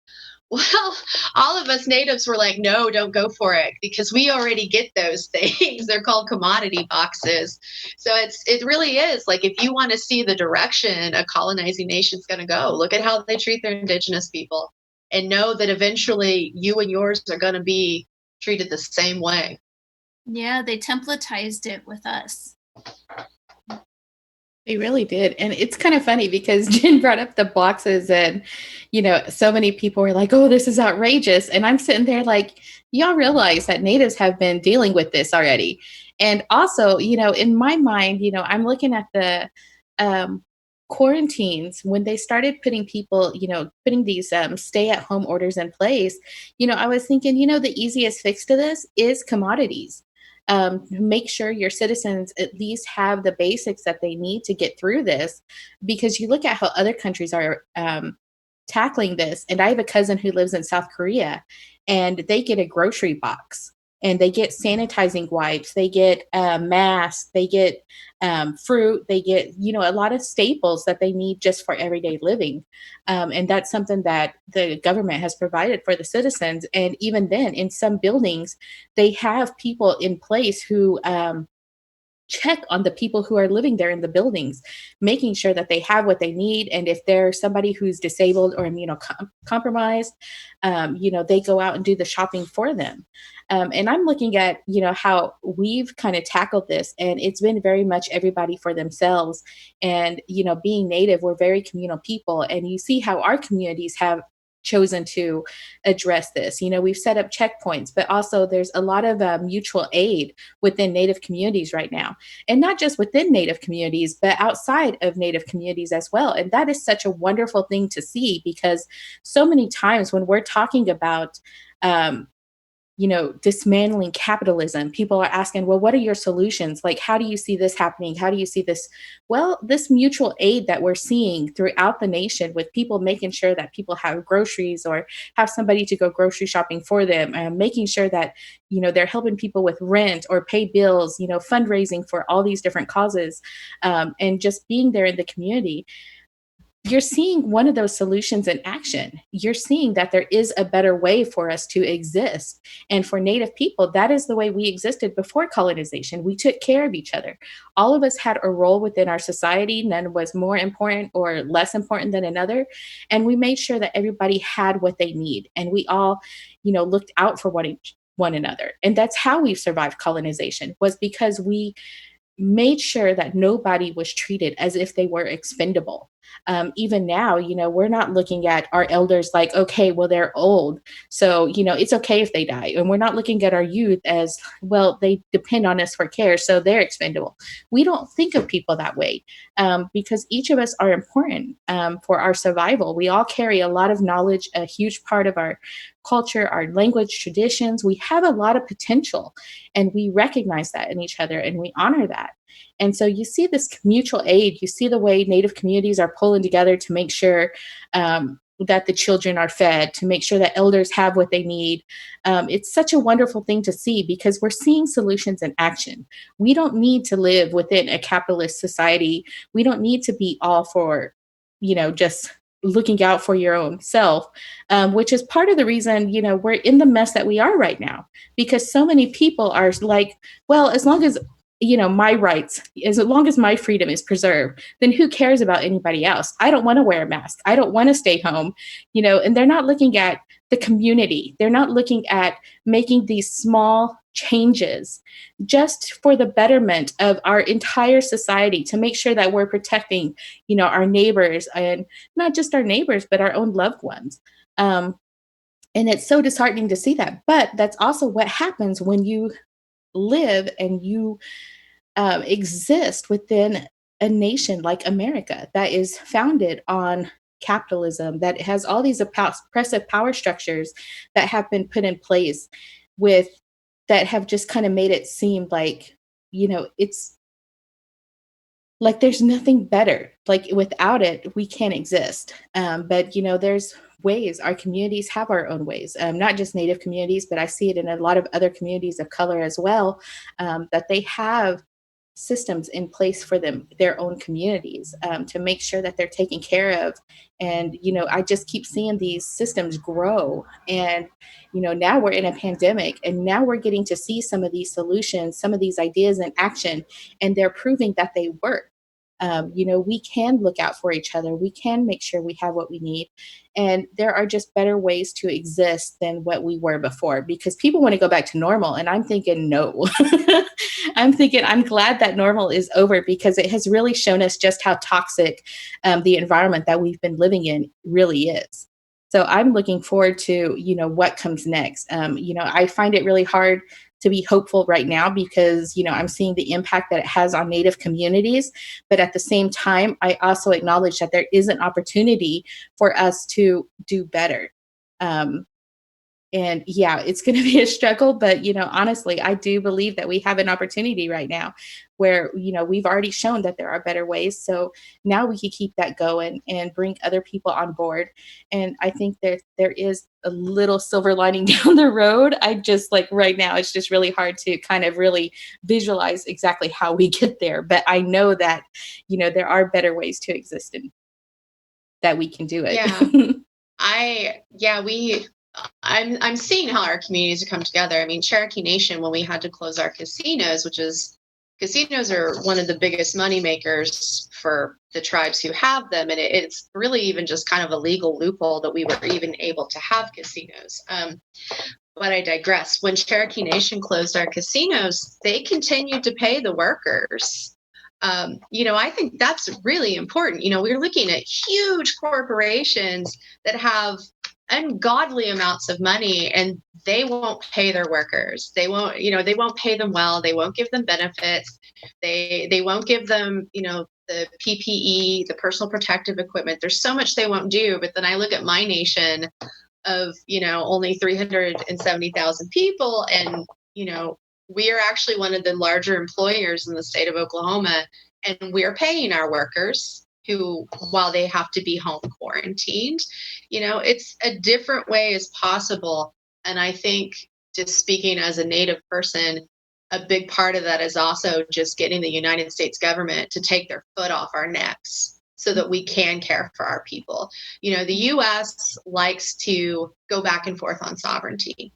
Well, all of us natives were like, no, don't go for it, because we already get those things. They're called commodity boxes. So it really is like, if you want to see the direction a colonizing nation's going to go, look at how they treat their indigenous people and know that eventually you and yours are going to be treated the same way. Yeah, they templatized it with us. They really did. And it's kind of funny because Jen brought up the boxes and, so many people were like, oh, this is outrageous. And I'm sitting there like, y'all realize that natives have been dealing with this already. And also, in my mind, I'm looking at the quarantines when they started putting people, putting these stay at home orders in place. I was thinking, the easiest fix to this is commodities. Make sure your citizens at least have the basics that they need to get through this, because you look at how other countries are tackling this. And I have a cousin who lives in South Korea, and they get a grocery box and they get sanitizing wipes, they get masks, they get fruit, they get, a lot of staples that they need just for everyday living. And that's something that the government has provided for the citizens. And even then, in some buildings, they have people in place who check on the people who are living there in the buildings, making sure that they have what they need. And if there's somebody who's disabled or immunocompromised, they go out and do the shopping for them. And I'm looking at, how we've kind of tackled this, and it's been very much everybody for themselves. And, being Native, we're very communal people. And you see how our communities have chosen to address this. We've set up checkpoints, but also there's a lot of mutual aid within Native communities right now. And not just within Native communities, but outside of Native communities as well. And that is such a wonderful thing to see, because so many times when we're talking about dismantling capitalism, people are asking, well, what are your solutions? Like, how do you see this happening? How do you see this? Well, this mutual aid that we're seeing throughout the nation, with people making sure that people have groceries or have somebody to go grocery shopping for them, and making sure that, they're helping people with rent or pay bills, fundraising for all these different causes, and just being there in the community. You're seeing one of those solutions in action. You're seeing that there is a better way for us to exist. And for Native people, that is the way we existed before colonization. We took care of each other. All of us had a role within our society. None was more important or less important than another. And we made sure that everybody had what they need. And we all, looked out for one another. And that's how we survived colonization, was because we made sure that nobody was treated as if they were expendable. Even now, we're not looking at our elders like, okay, well, they're old, so, it's okay if they die. And we're not looking at our youth as, well, they depend on us for care, so they're expendable. We don't think of people that way, because each of us are important for our survival. We all carry a lot of knowledge, a huge part of our culture, our language, traditions. We have a lot of potential, and we recognize that in each other, and we honor that. And so you see this mutual aid. You see the way Native communities are pulling together to make sure that the children are fed, to make sure that elders have what they need. It's such a wonderful thing to see, because we're seeing solutions in action. We don't need to live within a capitalist society. We don't need to be all for, just looking out for your own self, which is part of the reason, we're in the mess that we are right now, because so many people are like, well, as long as my rights, as long as my freedom is preserved, then who cares about anybody else? I don't want to wear a mask. I don't want to stay home, and they're not looking at the community. They're not looking at making these small changes just for the betterment of our entire society, to make sure that we're protecting, our neighbors, and not just our neighbors, but our own loved ones. And it's so disheartening to see that. But that's also what happens when you live and you exist within a nation like America that is founded on capitalism, that has all these oppressive power structures that have been put in place, that have just kind of made it seem like, it's like there's nothing better. Like, without it, we can't exist. But there's ways. Our communities have our own ways, not just Native communities, but I see it in a lot of other communities of color as well, that they have systems in place for their own communities, to make sure that they're taken care of. And, I just keep seeing these systems grow. And, now we're in a pandemic, and now we're getting to see some of these solutions, some of these ideas in action, and they're proving that they work. We can look out for each other. We can make sure we have what we need. And there are just better ways to exist than what we were before, because people want to go back to normal. And I'm thinking, no. I'm glad that normal is over, because it has really shown us just how toxic the environment that we've been living in really is. So I'm looking forward to, what comes next. I find it really hard to be hopeful right now, because, I'm seeing the impact that it has on Native communities. But at the same time, I also acknowledge that there is an opportunity for us to do better. And yeah, it's going to be a struggle, but, honestly, I do believe that we have an opportunity right now where, we've already shown that there are better ways. So now we can keep that going and bring other people on board. And I think that there is a little silver lining down the road. I just right now, it's just really hard to kind of really visualize exactly how we get there. But I know that, there are better ways to exist and that we can do it. Yeah. I'm seeing how our communities have come together. I mean, Cherokee Nation, when we had to close our casinos, casinos are one of the biggest money makers for the tribes who have them. And it's really even just kind of a legal loophole that we were even able to have casinos. But I digress. When Cherokee Nation closed our casinos, they continued to pay the workers. I think that's really important. We're looking at huge corporations that have ungodly amounts of money, and they won't pay their workers. They won't pay them well. They won't give them benefits. They won't give them, the PPE, the personal protective equipment. There's so much they won't do. But then I look at my nation of, only 370,000 people. And, we are actually one of the larger employers in the state of Oklahoma, and we're paying our workers who, while they have to be home quarantined, it's a different way as possible. And I think, just speaking as a Native person, a big part of that is also just getting the United States government to take their foot off our necks so that we can care for our people. The U.S. likes to go back and forth on sovereignty.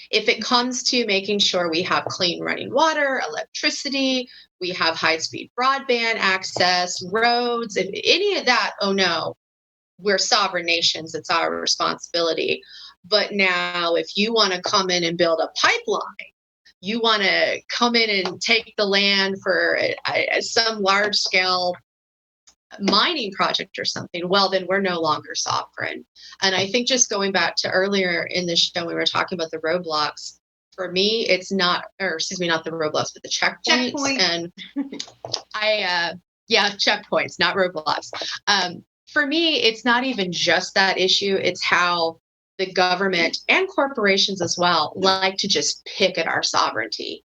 If it comes to making sure we have clean running water, electricity, we have high-speed broadband access, roads, if any of that, oh no, we're sovereign nations, it's our responsibility. But now if you want to come in and build a pipeline, you want to come in and take the land for some large-scale mining project or something, well, then we're no longer sovereign. And I think, just going back to earlier in the show, we were talking about the roadblocks. For me, it's not the roadblocks, but the checkpoints. And checkpoints, not roadblocks. For me, it's not even just that issue. It's how the government and corporations as well like to just pick at our sovereignty.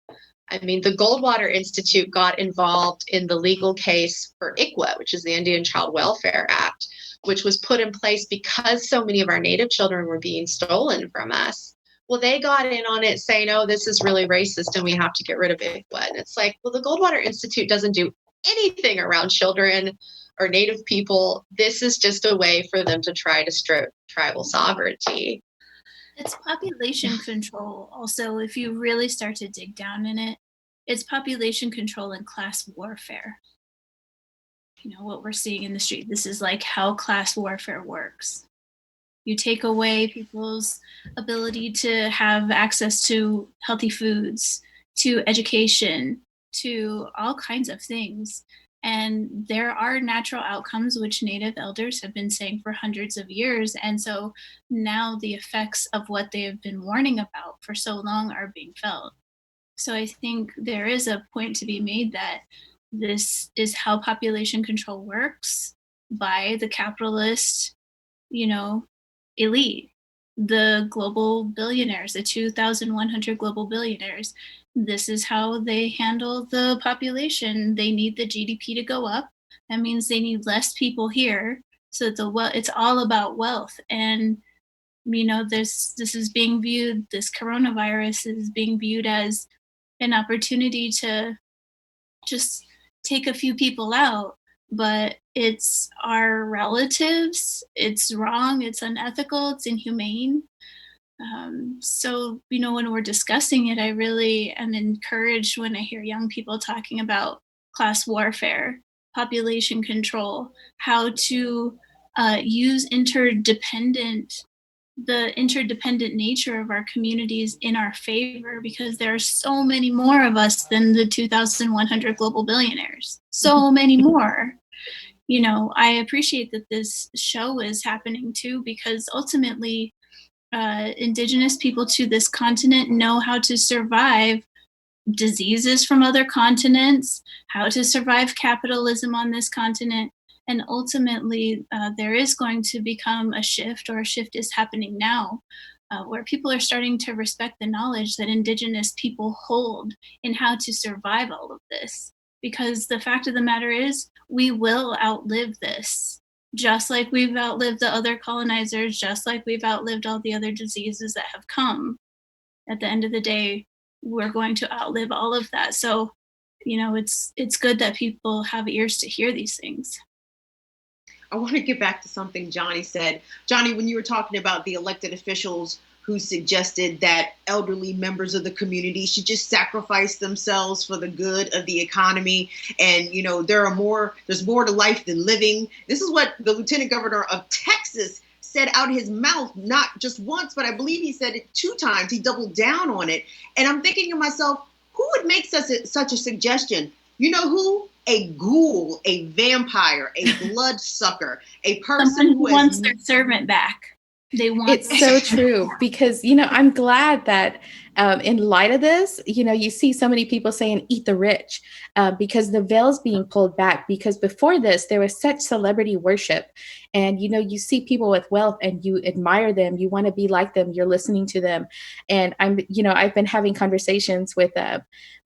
I mean, the Goldwater Institute got involved in the legal case for ICWA, which is the Indian Child Welfare Act, which was put in place because so many of our Native children were being stolen from us. Well, they got in on it saying, oh, this is really racist and we have to get rid of ICWA. And it's like, well, the Goldwater Institute doesn't do anything around children or Native people. This is just a way for them to try to strip tribal sovereignty. It's population control. Also, if you really start to dig down in it, it's population control and class warfare. What we're seeing in the street. This is like how class warfare works. You take away people's ability to have access to healthy foods, to education, to all kinds of things. And there are natural outcomes, which Native elders have been saying for hundreds of years. And so now the effects of what they have been warning about for so long are being felt. So I think there is a point to be made that this is how population control works by the capitalist, elite, the global billionaires, the 2,100 global billionaires. This is how they handle the population. They need the GDP to go up. That means they need less people here. So it's all about wealth. And this is being viewed, this coronavirus is being viewed as an opportunity to just take a few people out, but it's our relatives. It's wrong, it's unethical, it's inhumane. So, when we're discussing it, I really am encouraged when I hear young people talking about class warfare, population control, how to use the interdependent nature of our communities in our favor, because there are so many more of us than the 2,100 global billionaires. So many more. I appreciate that this show is happening too, because ultimately, indigenous people to this continent know how to survive diseases from other continents, how to survive capitalism on this continent. And ultimately, there is going to become a shift, or a shift is happening now, where people are starting to respect the knowledge that indigenous people hold in how to survive all of this. Because the fact of the matter is, we will outlive this. Just like we've outlived the other colonizers, just like we've outlived all the other diseases that have come. At the end of the day, we're going to outlive all of that. So, it's good that people have ears to hear these things. I want to get back to something Johnny said. Johnny, when you were talking about the elected officials who suggested that elderly members of the community should just sacrifice themselves for the good of the economy. And, there's more to life than living. This is what the Lieutenant Governor of Texas said out his mouth, not just once, but I believe he said it 2 times. He doubled down on it. And I'm thinking to myself, who would make such a suggestion? You know who? A ghoul, a vampire, a bloodsucker, a person Someone who wants their servant back. It's so true, because, I'm glad that in light of this, you see so many people saying, eat the rich, because the veil's being pulled back. Because before this, there was such celebrity worship. And, you see people with wealth and you admire them. You want to be like them. You're listening to them. And I've been having conversations with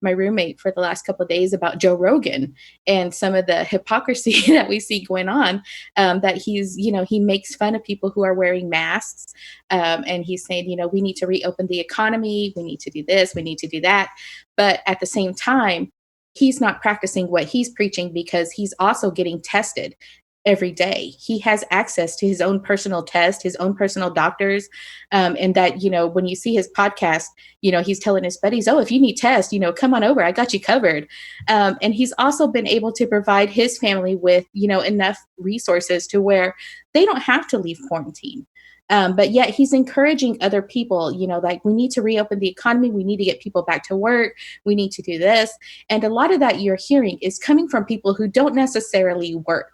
my roommate for the last couple of days about Joe Rogan and some of the hypocrisy that we see going on, that he makes fun of people who are wearing masks. And he's saying, we need to reopen the economy. We need to do this. We need to do that. But at the same time, he's not practicing what he's preaching, because he's also getting tested every day. He has access to his own personal test, his own personal doctors. And that, when you see his podcast, he's telling his buddies, oh, if you need tests, come on over. I got you covered. And he's also been able to provide his family with, enough resources to where they don't have to leave quarantine. But yet he's encouraging other people, like, we need to reopen the economy. We need to get people back to work. We need to do this. And a lot of that you're hearing is coming from people who don't necessarily work.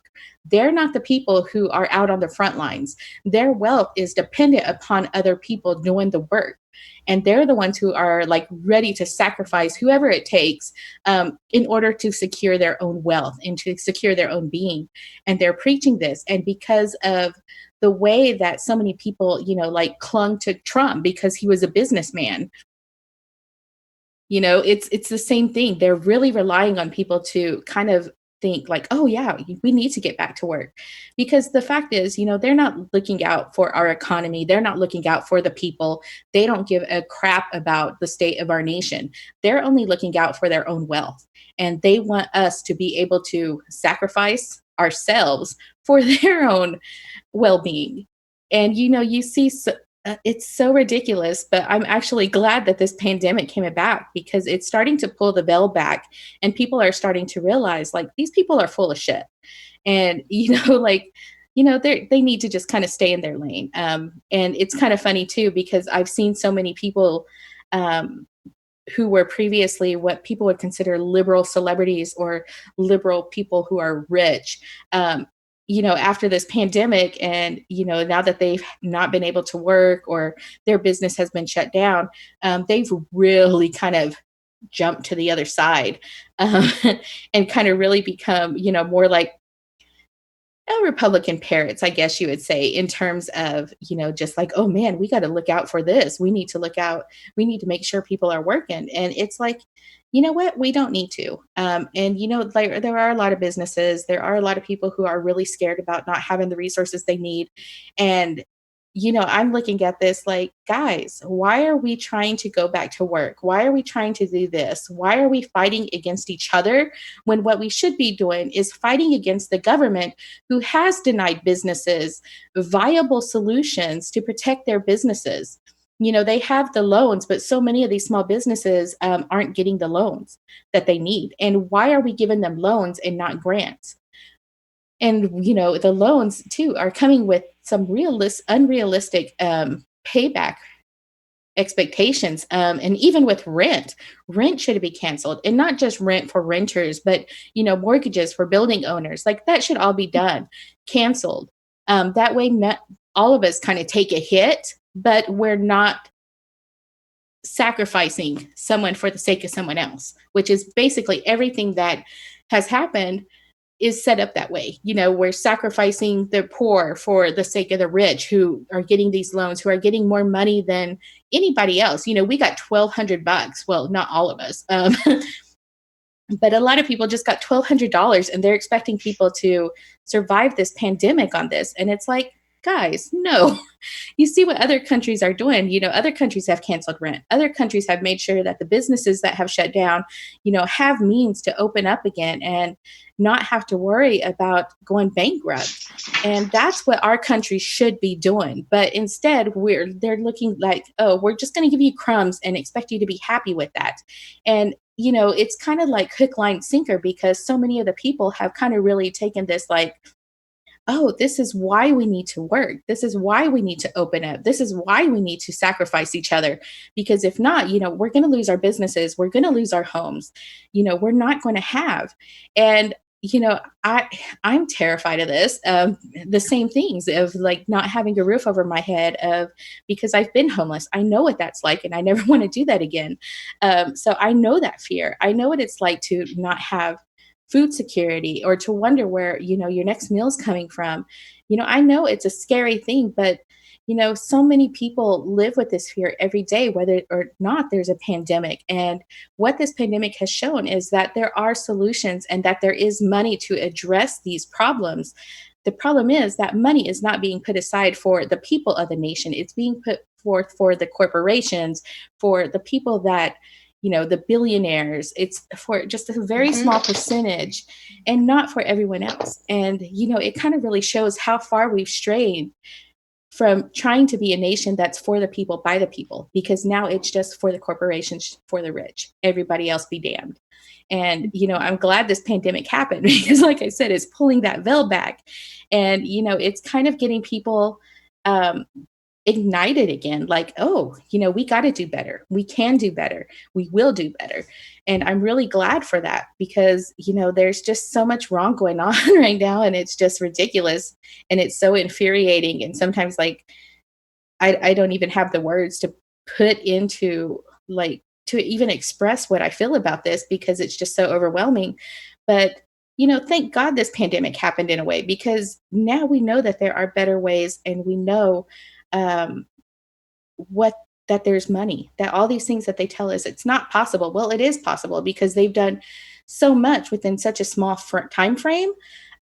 They're not the people who are out on the front lines. Their wealth is dependent upon other people doing the work. And they're the ones who are like ready to sacrifice whoever it takes in order to secure their own wealth and to secure their own being. And they're preaching this. And because of the way that so many people, clung to Trump because he was a businessman, it's the same thing. They're really relying on people to kind of think like, oh yeah, we need to get back to work. Because the fact is, they're not looking out for our economy. They're not looking out for the people. They don't give a crap about the state of our nation. They're only looking out for their own wealth. And they want us to be able to sacrifice ourselves for their own well-being. And, you see, it's so ridiculous, but I'm actually glad that this pandemic came about, because it's starting to pull the veil back and people are starting to realize, like, these people are full of shit. And, they need to just kind of stay in their lane. And it's kind of funny too, because I've seen so many people who were previously what people would consider liberal celebrities or liberal people who are rich, after this pandemic and, now that they've not been able to work or their business has been shut down, they've really kind of jumped to the other side and kind of really become, more like Republican parrots, I guess you would say, in terms of, just like, oh man, we got to look out for this. We need to look out. We need to make sure people are working. And it's like, you know what? We don't need to. And, like, there are a lot of businesses. There are a lot of people who are really scared about not having the resources they need. And, I'm looking at this like, guys, why are we trying to go back to work? Why are we trying to do this? Why are we fighting against each other when what we should be doing is fighting against the government who has denied businesses viable solutions to protect their businesses? They have the loans, but so many of these small businesses aren't getting the loans that they need. And why are we giving them loans and not grants? And, the loans too are coming with some unrealistic payback expectations. And even with rent should be canceled, and not just rent for renters, but, mortgages for building owners. Like that should all be done, canceled. That way, not all of us kind of take a hit, but we're not sacrificing someone for the sake of someone else, which is basically everything that has happened is set up that way. We're sacrificing the poor for the sake of the rich who are getting these loans, who are getting more money than anybody else. We got $1,200. Well, not all of us. But a lot of people just got $1,200 and they're expecting people to survive this pandemic on this. And it's like, guys, no. You see what other countries are doing. Other countries have canceled rent. Other countries have made sure that the businesses that have shut down, have means to open up again and not have to worry about going bankrupt. And that's what our country should be doing. But instead, they're looking like, oh, we're just going to give you crumbs and expect you to be happy with that. And it's kind of like hook, line, sinker, because so many of the people have kind of really taken this like, oh, this is why we need to work. This is why we need to open up. This is why we need to sacrifice each other. Because if not, we're going to lose our businesses. We're going to lose our homes. We're not going to have. And, I'm terrified of this. The same things of like not having a roof over my head because I've been homeless. I know what that's like and I never want to do that again. So I know that fear. I know what it's like to not have food security or to wonder where, your next meal is coming from. I know it's a scary thing, but, so many people live with this fear every day, whether or not there's a pandemic. And what this pandemic has shown is that there are solutions and that there is money to address these problems. The problem is that money is not being put aside for the people of the nation. It's being put forth for the corporations, for the people that the billionaires. It's for just a very small percentage and not for everyone else. And, it kind of really shows how far we've strayed from trying to be a nation that's for the people, by the people, because now it's just for the corporations, for the rich, everybody else be damned. And, I'm glad this pandemic happened because like I said, it's pulling that veil back and, it's kind of getting people, ignited again, like, oh, we got to do better. We can do better. We will do better. And I'm really glad for that because, there's just so much wrong going on right now. And it's just ridiculous. And it's so infuriating. And sometimes like, I don't even have the words to put into like, to even express what I feel about this because it's just so overwhelming. But thank God this pandemic happened in a way because now we know that there are better ways and we know that there's money, that all these things that they tell us it's not possible. Well, it is possible because they've done so much within such a small time frame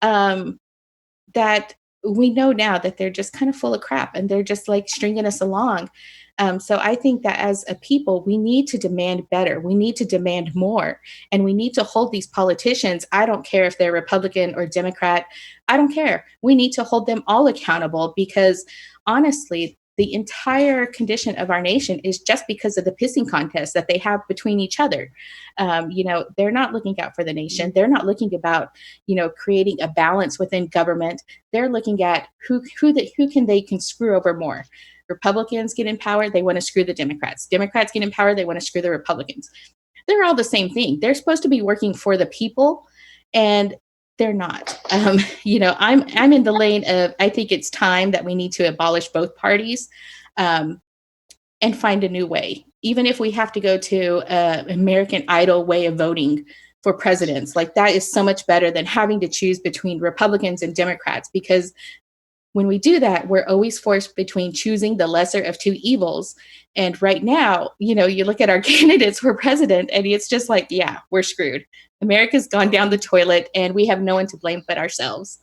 that we know now that they're just kind of full of crap and they're just like stringing us along. So I think that as a people, we need to demand better. We need to demand more. And we need to hold these politicians. I don't care if they're Republican or Democrat. I don't care. We need to hold them all accountable because honestly, the entire condition of our nation is just because of the pissing contest that they have between each other. They're not looking out for the nation. They're not looking about, creating a balance within government. They're looking at who they can screw over more. Republicans get in power, they want to screw the Democrats. Democrats get in power, they want to screw the Republicans. They're all the same thing. They're supposed to be working for the people, and they're not. I'm in the lane of I think it's time that we need to abolish both parties and find a new way. Even if we have to go to American Idol way of voting for presidents, like that is so much better than having to choose between Republicans and Democrats because when we do that, we're always forced between choosing the lesser of two evils. And right now, you look at our candidates for president and it's just like, yeah, we're screwed. America's gone down the toilet and we have no one to blame but ourselves.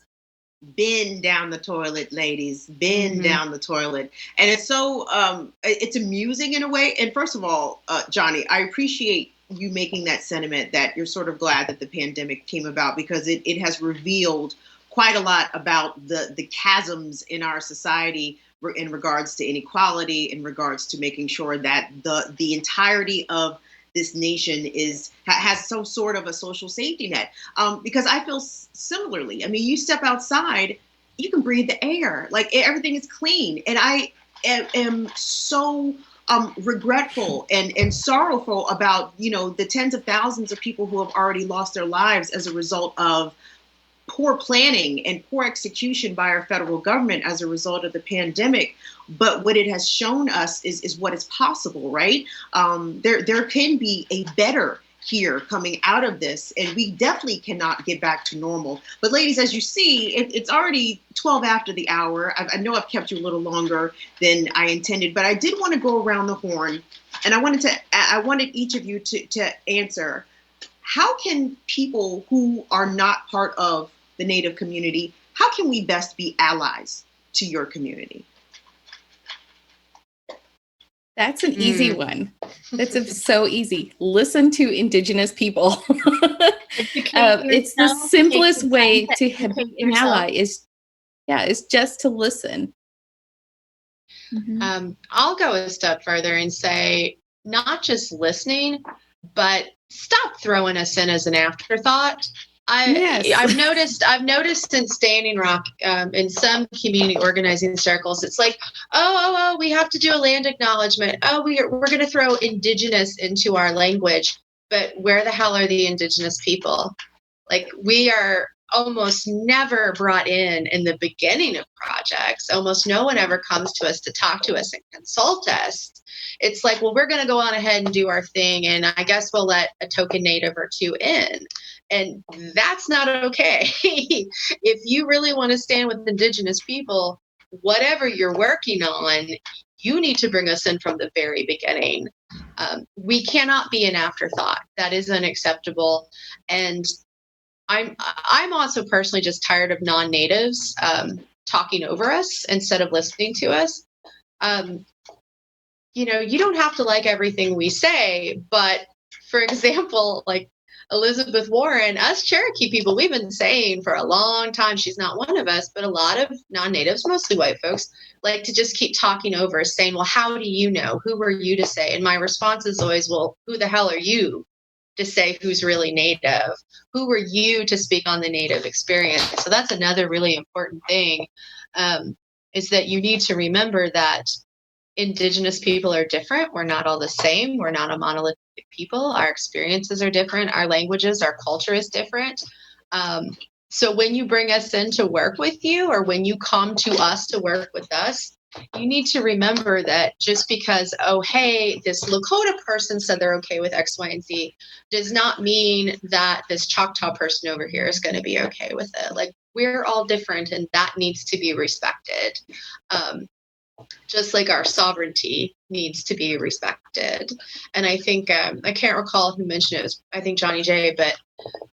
been down the toilet, ladies, been down the toilet. And it's so, it's amusing in a way. And first of all, Johnny, I appreciate you making that sentiment that you're sort of glad that the pandemic came about, because it has revealed quite a lot about the chasms in our society in regards to inequality, in regards to making sure that the entirety of this nation has some sort of a social safety net. Because I feel similarly. I mean, you step outside, you can breathe the air, like everything is clean. And I am so regretful and sorrowful about, the tens of thousands of people who have already lost their lives as a result of poor planning and poor execution by our federal government as a result of the pandemic. But what it has shown us is what is possible, right? There can be a better here coming out of this, and we definitely cannot get back to normal. But ladies, as you see, it's already 12 after the hour. I know I've kept you a little longer than I intended, but I did want to go around the horn, and I wanted each of you to answer. How can people who are not part of the Native community, how can we best be allies to your community? That's an easy one. That's so easy. Listen to Indigenous people. It's the simplest way to be an ally is just to listen. I'll go a step further and say, not just listening, but stop throwing us in as an afterthought. I've noticed since Standing Rock, in some community organizing circles, it's like, oh, we have to do a land acknowledgement. Oh, we're going to throw Indigenous into our language, but where the hell are the Indigenous people? Like, we are almost never brought in the beginning of projects. Almost no one ever comes to us to talk to us and consult us. It's like, well, we're going to go on ahead and do our thing, and I guess we'll let a token Native or two in. And that's not okay. If you really want to stand with Indigenous people, whatever you're working on, you need to bring us in from the very beginning. We cannot be an afterthought. That is unacceptable. And I'm also personally just tired of non-natives talking over us instead of listening to us. You don't have to like everything we say, but for example, like Elizabeth Warren, us Cherokee people, we've been saying for a long time, she's not one of us, but a lot of non-natives, mostly white folks, like to just keep talking over us, saying, well, how do you know? Who are you to say? And my response is always, well, who the hell are you to say who's really Native? Who are you to speak on the Native experience? So that's another really important thing, is that you need to remember that Indigenous people are different. We're not all the same. We're not a monolithic people. Our experiences are different. Our languages, our culture is different. So when you bring us in to work with you, or when you come to us to work with us, you need to remember that just because, oh, hey, this Lakota person said they're okay with X, Y, and Z, does not mean that this Choctaw person over here is going to be okay with it. Like, we're all different, and that needs to be respected. Just like our sovereignty needs to be respected. And I think, I can't recall who mentioned it, I think Johnny J, but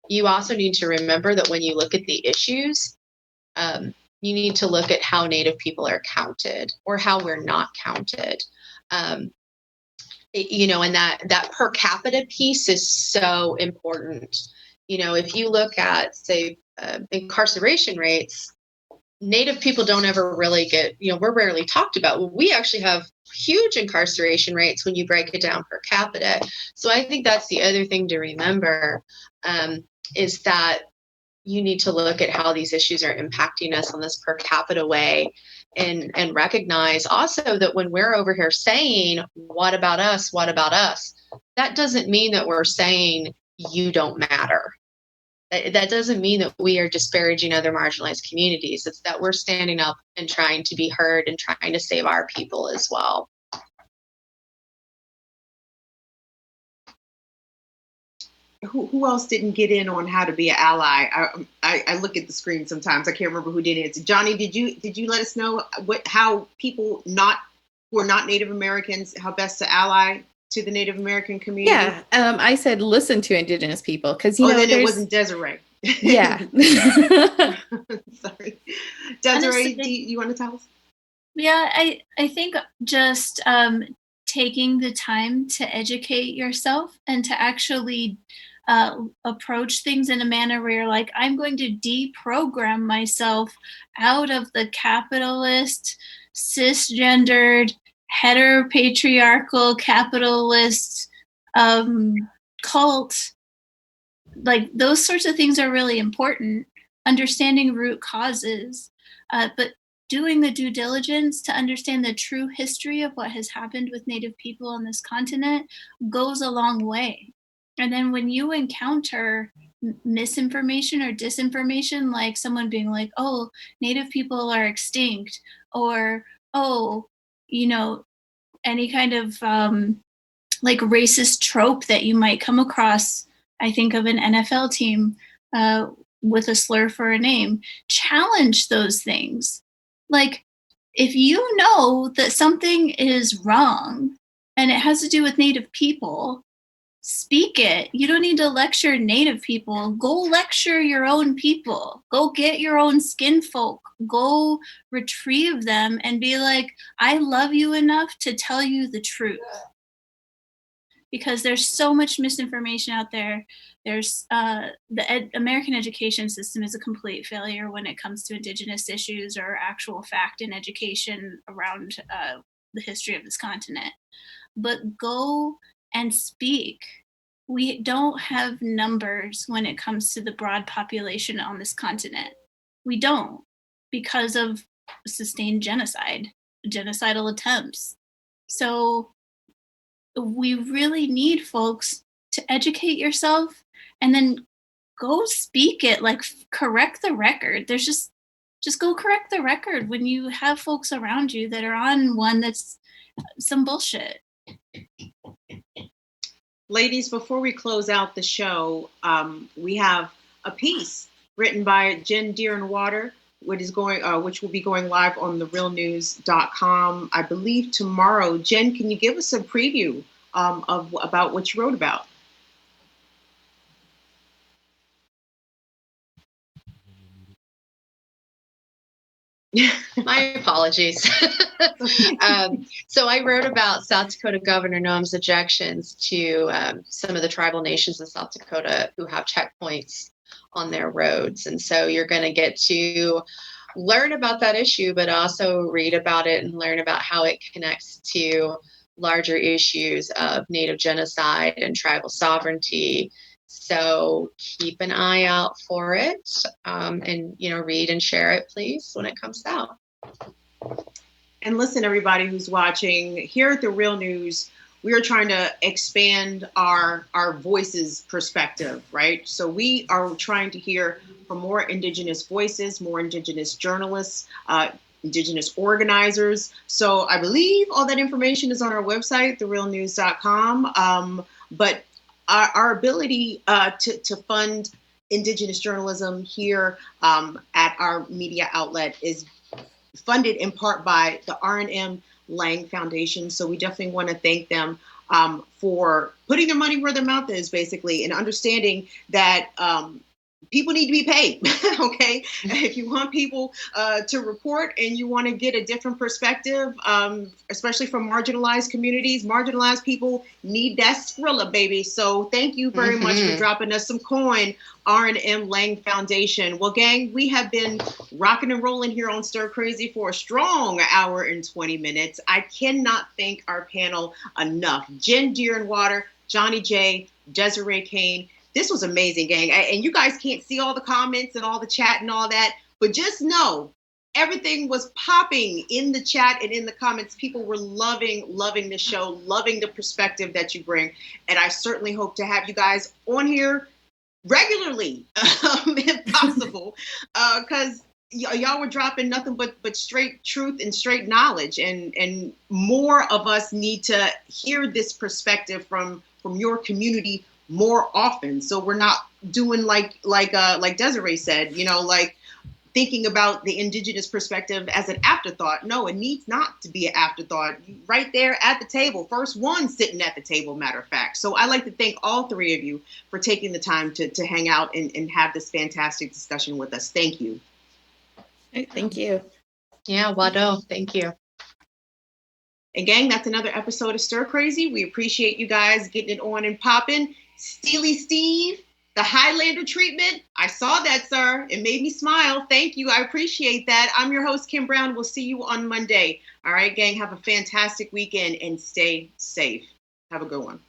you also need to remember that when you look at the issues, you need to look at how Native people are counted or how we're not counted. And that per capita piece is so important. If you look at, say, incarceration rates, Native people don't ever really get, we're rarely talked about. Well, we actually have huge incarceration rates when you break it down per capita. So I think that's the other thing to remember, is that you need to look at how these issues are impacting us on this per capita way, and recognize also that when we're over here saying, what about us? What about us? That doesn't mean that we're saying you don't matter. That doesn't mean that we are disparaging other marginalized communities. It's that we're standing up and trying to be heard and trying to save our people as well. Who else didn't get in on how to be an ally? I look at the screen sometimes. I can't remember who didn't answer. Johnny, did you let us know how people who are not Native Americans, how best to ally to the Native American community? Yeah, I said listen to Indigenous people, because then it wasn't Desiree. Yeah. Sorry. Desiree, do you want to tell us? Yeah, I think just taking the time to educate yourself and to actually approach things in a manner where you're like, I'm going to deprogram myself out of the capitalist, cisgendered, heteropatriarchal, capitalist cult. Like those sorts of things are really important. Understanding root causes, but doing the due diligence to understand the true history of what has happened with Native people on this continent goes a long way. And then when you encounter misinformation or disinformation, like someone being like, oh, Native people are extinct, or, oh, you know, any kind of like racist trope that you might come across. I think of an NFL team with a slur for a name. Challenge those things. Like, if you know that something is wrong and it has to do with Native people, speak it. You don't need to lecture Native people. Go lecture your own people. Go get your own skin folk. Go retrieve them and be like, I love you enough to tell you the truth. Because there's so much misinformation out there. There's the American education system is a complete failure when it comes to Indigenous issues or actual fact in education around the history of this continent. But go and speak. We don't have numbers when it comes to the broad population on this continent. We don't, because of sustained genocide, genocidal attempts. So we really need folks to educate yourself and then go speak it, like correct the record. There's just go correct the record when you have folks around you that are on one that's some bullshit. Ladies, before we close out the show, we have a piece written by Jen Deerenwater, which will be going live on therealnews.com, I believe tomorrow. Jen, can you give us a preview about what you wrote about? My apologies. So I wrote about South Dakota Governor Noam's objections to some of the tribal nations in South Dakota who have checkpoints on their roads. And so you're going to get to learn about that issue, but also read about it and learn about how it connects to larger issues of Native genocide and tribal sovereignty. So keep an eye out for it, and read and share it, please, when it comes out. And listen, everybody who's watching, here at The Real News, we are trying to expand our voices perspective, right? So we are trying to hear from more Indigenous voices, more Indigenous journalists, Indigenous organizers. So I believe all that information is on our website, therealnews.com. But our ability to fund Indigenous journalism here at our media outlet is funded in part by the R&M Lang Foundation. So we definitely want to thank them for putting their money where their mouth is, basically, and understanding that people need to be paid, okay? If you want people to report and you want to get a different perspective, especially from marginalized communities, marginalized people need that Skrilla, baby. So thank you very much for dropping us some coin, R&M Lang Foundation. Well, gang, we have been rocking and rolling here on Stir Crazy for a strong hour and 20 minutes. I cannot thank our panel enough. Jen Deerenwater, Johnny J, Desiree Kane. This was amazing, gang. And you guys can't see all the comments and all the chat and all that, but just know everything was popping in the chat and in the comments. People were loving the show, loving the perspective that you bring. And I certainly hope to have you guys on here regularly, if possible, because y'all were dropping nothing but straight truth and straight knowledge. And more of us need to hear this perspective from your community more often, so we're not doing like Desiree said, thinking about the indigenous perspective as an afterthought. No, it needs not to be an afterthought. Right there at the table, first one sitting at the table, matter of fact. So I'd like to thank all three of you for taking the time to hang out and have this fantastic discussion with us. Thank you. Thank you. Yeah, Wado, thank you. And gang, that's another episode of Stir Crazy. We appreciate you guys getting it on and popping. Steely Steve, the Highlander treatment. I saw that, sir. It made me smile. Thank you. I appreciate that. I'm your host, Kim Brown. We'll see you on Monday. All right, gang, have a fantastic weekend and stay safe. Have a good one.